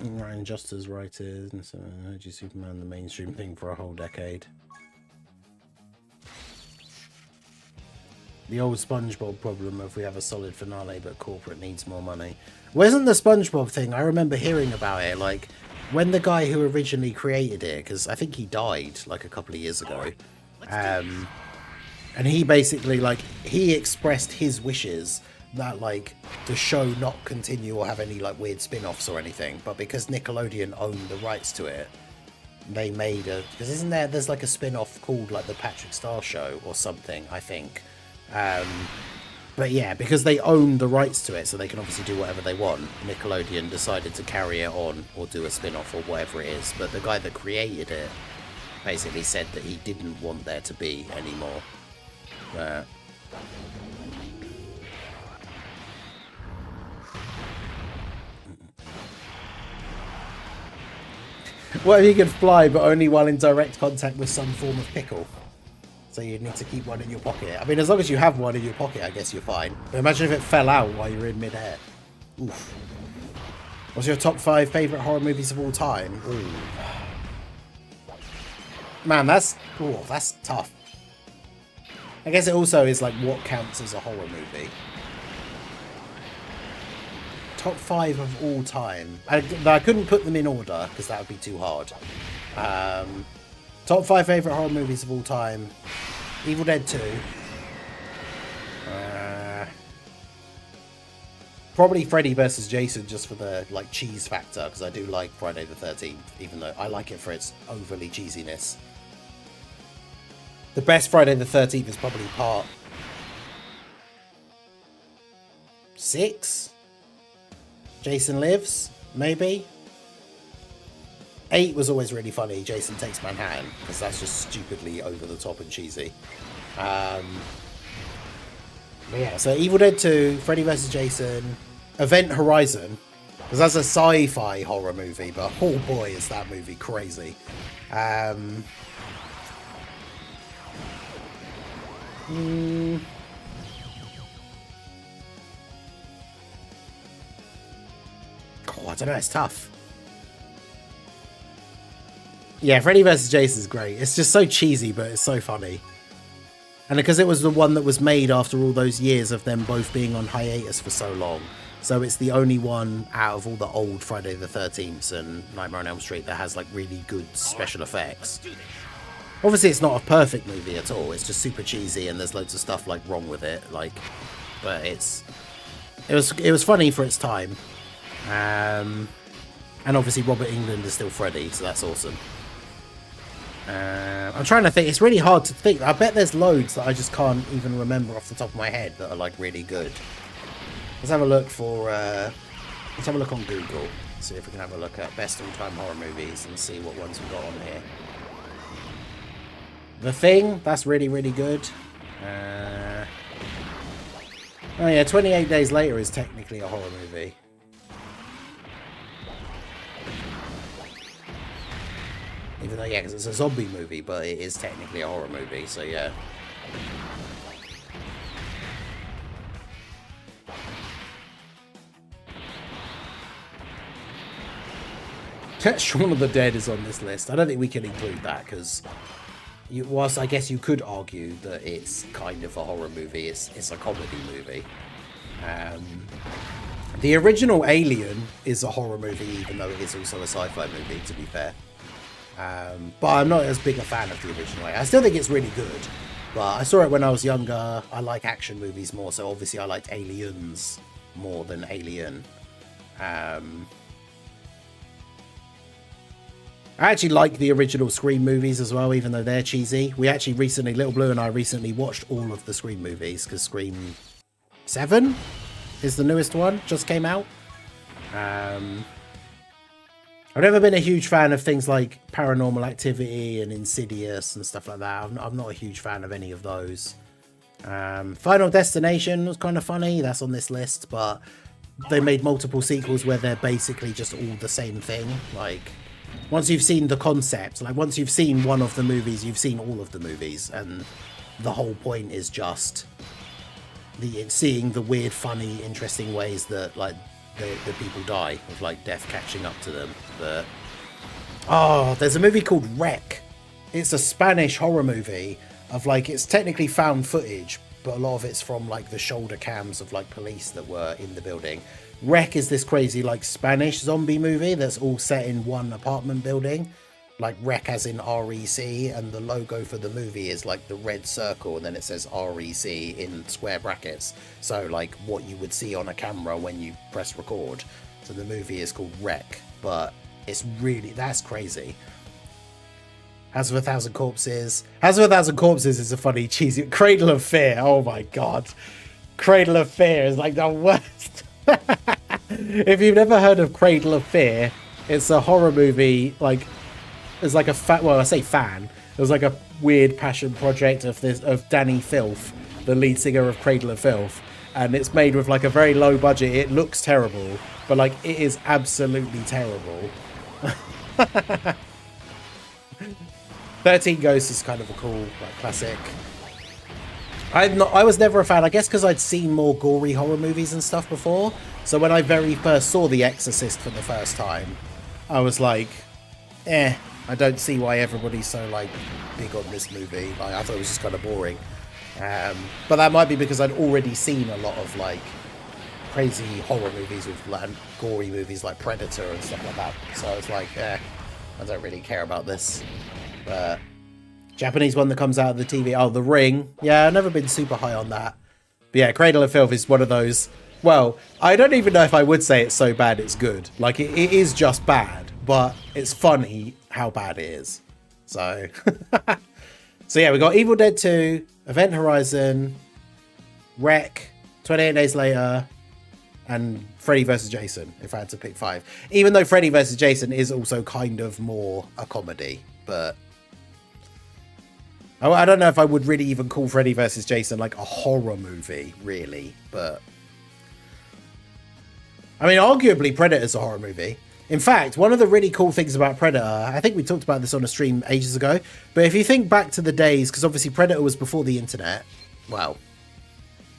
Ryan Juster's writers and so Energy Superman, the mainstream thing for a whole decade. The old SpongeBob problem of we have a solid finale but corporate needs more money. Well, isn't the SpongeBob thing? I remember hearing about it, like, when the guy who originally created it, because I think he died like a couple of years ago, and he basically, like, he expressed his wishes that, like, the show not continue or have any like weird spin-offs or anything, but because Nickelodeon owned the rights to it, they made a, because isn't there's like a spin-off called like the Patrick Star Show or something, I think. But yeah, because they own the rights to it, so they can obviously do whatever they want, Nickelodeon decided to carry it on or do a spin-off or whatever it is. But the guy that created it basically said that he didn't want there to be any more. What if you could fly, but only while in direct contact with some form of pickle? So you'd need to keep one in your pocket. I mean, as long as you have one in your pocket, I guess you're fine. But imagine if it fell out while you're in mid-air. Oof. What's your top 5 favourite horror movies of all time? Ooh. Man, that's tough. I guess it also is like what counts as a horror movie. Top 5 of all time. I couldn't put them in order because that would be too hard. Top 5 favourite horror movies of all time. Evil Dead 2. Probably Freddy vs. Jason just for the like cheese factor, because I do like Friday the 13th, even though I like it for its overly cheesiness. The best Friday the 13th is probably part 6? Jason Lives, maybe? 8 was always really funny, Jason Takes Manhattan, because that's just stupidly over the top and cheesy. But yeah, so Evil Dead 2, Freddy vs. Jason, Event Horizon, because that's a sci-fi horror movie, but oh boy is that movie crazy. Oh, I don't know, it's tough. Yeah, Freddy vs. Jason is great. It's just so cheesy, but it's so funny. And because it was the one that was made after all those years of them both being on hiatus for so long. So it's the only one out of all the old Friday the 13th and Nightmare on Elm Street that has like really good special effects. Obviously it's not a perfect movie at all. It's just super cheesy and there's loads of stuff like wrong with it. Like but it was funny for its time. And obviously Robert Englund is still Freddy, so that's awesome. I'm trying to think. It's really hard to think. I bet there's loads that I just can't even remember off the top of my head that are like really good. Let's have a look for. Let's have a look on Google. See if we can have a look at best all-time horror movies and see what ones we've got on here. The Thing. That's really, really good. Oh yeah, 28 Days Later is technically a horror movie. Even though, yeah, because it's a zombie movie, but it is technically a horror movie, so yeah. Shaun of the Dead is on this list. I don't think we can include that, because whilst I guess you could argue that it's kind of a horror movie, it's a comedy movie. The original Alien is a horror movie, even though it is also a sci-fi movie, to be fair. But I'm not as big a fan of the original. I still think it's really good, but I saw it when I was younger. I like action movies more, so obviously I liked Aliens more than Alien. I actually like the original Scream movies as well, even though they're cheesy. We actually recently, Little Blue and I recently watched all of the Scream movies, because Scream 7 is the newest one, just came out. I've never been a huge fan of things like Paranormal Activity and Insidious and stuff like that. I'm not a huge fan of any of those. Final Destination was kind of funny. That's on this list, but they made multiple sequels where they're basically just all the same thing. Like, once you've seen the concept, like once you've seen one of the movies, you've seen all of the movies, and the whole point is just seeing the weird, funny, interesting ways that like the people die, with like death catching up to them. But there's a movie called Wreck. It's a Spanish horror movie of like, it's technically found footage, but a lot of it's from like the shoulder cams of like police that were in the building. Wreck is this crazy like Spanish zombie movie that's all set in one apartment building. Like Wreck as in R-E-C, and the logo for the movie is like the red circle, and then it says R-E-C in square brackets. So like what you would see on a camera when you press record. So the movie is called Wreck, but it's really, that's crazy. House of a Thousand Corpses. House of a Thousand Corpses is a funny, cheesy. Cradle of Fear. Oh my god. Cradle of Fear is like the worst. If you've never heard of Cradle of Fear, it's a horror movie, like, there's like a well, I say fan. It was like a weird passion project of Danny Filth, the lead singer of Cradle of Filth, and it's made with like a very low budget. It looks terrible, but like it is absolutely terrible. 13 Ghosts is kind of a cool like classic. I was never a fan, I guess, because I'd seen more gory horror movies and stuff before. So when I very first saw The Exorcist for the first time, I was like, I don't see why everybody's so like big on this movie. Like, I thought it was just kind of boring. But that might be because I'd already seen a lot of like crazy horror movies with like gory movies like Predator and stuff like that. So I was like, I don't really care about this. But Japanese one that comes out of the TV, The Ring. Yeah, I've never been super high on that. But yeah, Cradle of Filth is one of those. Well, I don't even know if I would say it's so bad it's good. Like, it is just bad, but it's funny how bad it is. So, so yeah, we got Evil Dead 2, Event Horizon, Wreck, 28 Days Later, and Freddy vs. Jason, if I had to pick 5. Even though Freddy vs. Jason is also kind of more a comedy, but I don't know if I would really even call Freddy vs. Jason like a horror movie, really. But I mean, arguably Predator's a horror movie. In fact, one of the really cool things about Predator, I think we talked about this on a stream ages ago, but if you think back to the days, because obviously Predator was before the internet. Well,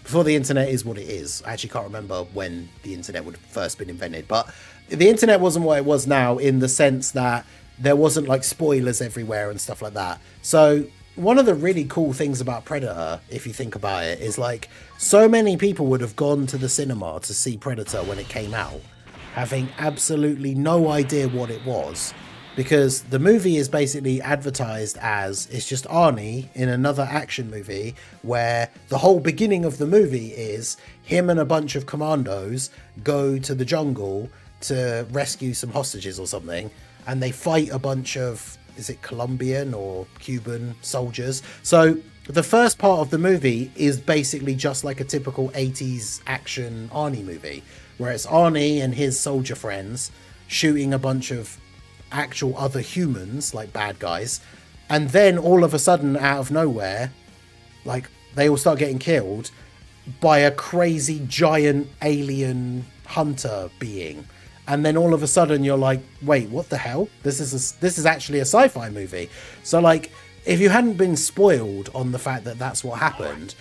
before the internet is what it is. I actually can't remember when the internet would have first been invented, but the internet wasn't what it was now, in the sense that there wasn't like spoilers everywhere and stuff like that. So one of the really cool things about Predator, if you think about it, is like so many people would have gone to the cinema to see Predator when it came out, having absolutely no idea what it was. because the movie is basically advertised as it's just Arnie in another action movie, where the whole beginning of the movie is him and a bunch of commandos go to the jungle to rescue some hostages or something, and they fight a bunch of, is it Colombian or Cuban soldiers? So the first part of the movie is basically just like a typical 80s action Arnie movie, where it's Arnie and his soldier friends shooting a bunch of actual other humans, like bad guys, and then all of a sudden, out of nowhere, like, they all start getting killed by a crazy giant alien hunter being. And then all of a sudden you're like, wait, what the hell? This is actually a sci-fi movie. So, like, if you hadn't been spoiled on the fact that that's what happened,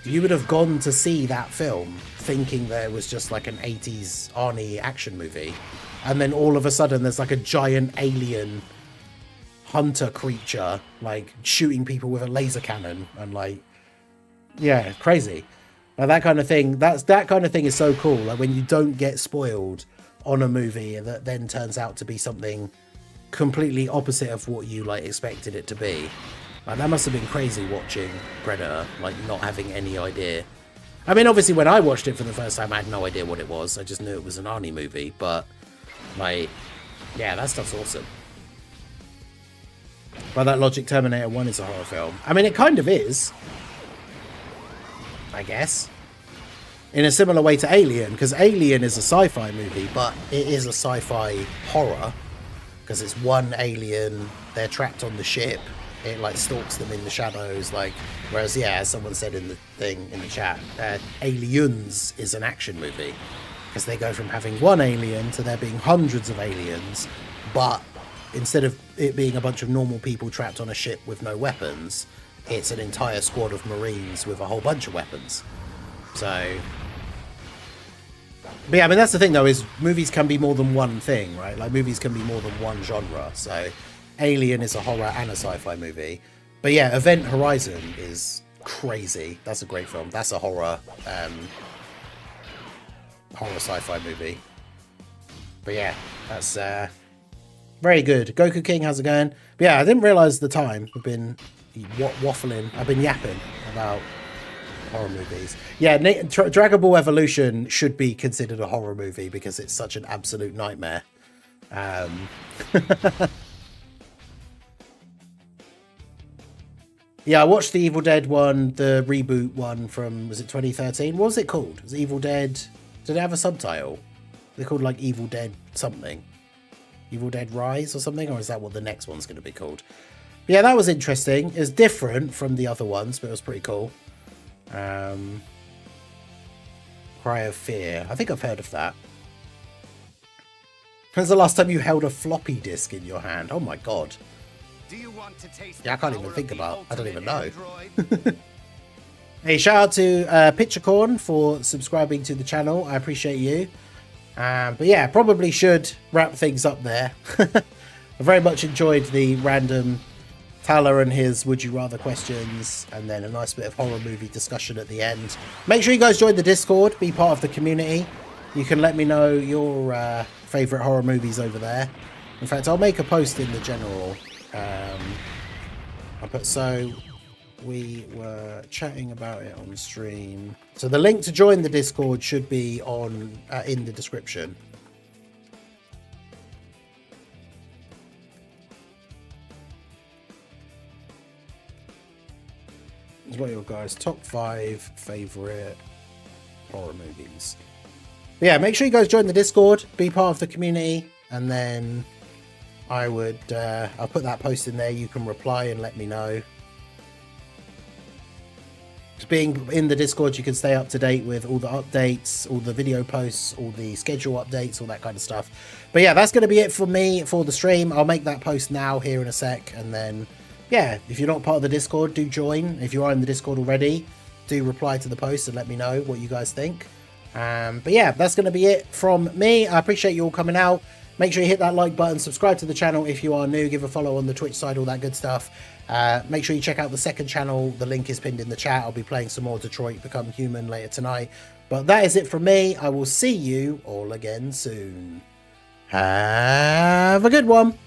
you would have gone to see that film thinking there was just like an 80s Arnie action movie. And then all of a sudden there's like a giant alien hunter creature, like, shooting people with a laser cannon. And, like, yeah, crazy. Now that kind of thing is so cool. Like, when you don't get spoiled on a movie that then turns out to be something completely opposite of what you, like, expected it to be. Like, that must have been crazy watching Predator, like, not having any idea. I mean, obviously when I watched it for the first time, I had no idea what it was. I just knew it was an Arnie movie, but, like, yeah, that stuff's awesome. By that logic, Terminator 1 is a horror film. I mean, it kind of is, I guess, in a similar way to Alien, because Alien is a sci-fi movie, but it is a sci-fi horror, because it's one alien, they're trapped on the ship, it, like, stalks them in the shadows, like, whereas, yeah, as someone said in the thing in the chat, Aliens is an action movie, because they go from having one alien to there being hundreds of aliens, but instead of it being a bunch of normal people trapped on a ship with no weapons, it's an entire squad of Marines with a whole bunch of weapons. So, but yeah, I mean, that's the thing though, is movies can be more than one thing, right? Like, movies can be more than one genre. So Alien is a horror and a sci-fi movie. But yeah, Event Horizon is crazy. That's a great film. That's a horror sci-fi movie. But yeah, that's very good. Goku King, how's it going? But yeah, I didn't realise the time. I've been waffling. I've been yapping about horror movies. Yeah, Dragon Ball Evolution should be considered a horror movie because it's such an absolute nightmare. Yeah, I watched the Evil Dead one, the reboot one from, was it 2013? What was it called? Was it Evil Dead? Did it have a subtitle? They're called like Evil Dead something. Evil Dead Rise or something? Or is that what the next one's going to be called? But yeah, that was interesting. It's different from the other ones, but it was pretty cool. Cry of Fear. I think I've heard of that. When's the last time you held a floppy disk in your hand? Oh my god. Do you want to taste Yeah, I can't even think about. I don't even know. Android? Hey, shout out to Pitchercorn for subscribing to the channel. I appreciate you. But yeah, probably should wrap things up there. I very much enjoyed the random Tyler and his Would You Rather questions, and then a nice bit of horror movie discussion at the end. Make sure you guys join the Discord, be part of the community. You can let me know your favourite horror movies over there. In fact, I'll make a post in the general. I'll put, so we were chatting about it on stream. So the link to join the Discord should be on in the description. What are your guys' top 5 favourite horror movies? But yeah, make sure you guys join the Discord, be part of the community, and then I would I'll put that post in there. You can reply and let me know. Just being in the Discord, you can stay up to date with all the updates, all the video posts, all the schedule updates, all that kind of stuff. But yeah, that's going to be it for me for the stream. I'll make that post now here in a sec, and then yeah, if you're not part of the Discord, do join. If you are in the Discord already, do reply to the post and let me know what you guys think. But yeah, that's going to be it from me. I appreciate you all coming out. Make sure you hit that like button, subscribe to the channel if you are new, give a follow on the Twitch side, all that good stuff. Make sure you check out the second channel. The link is pinned in the chat. I'll be playing some more Detroit Become Human later tonight. But that is it from me. I will see you all again soon. Have a good one.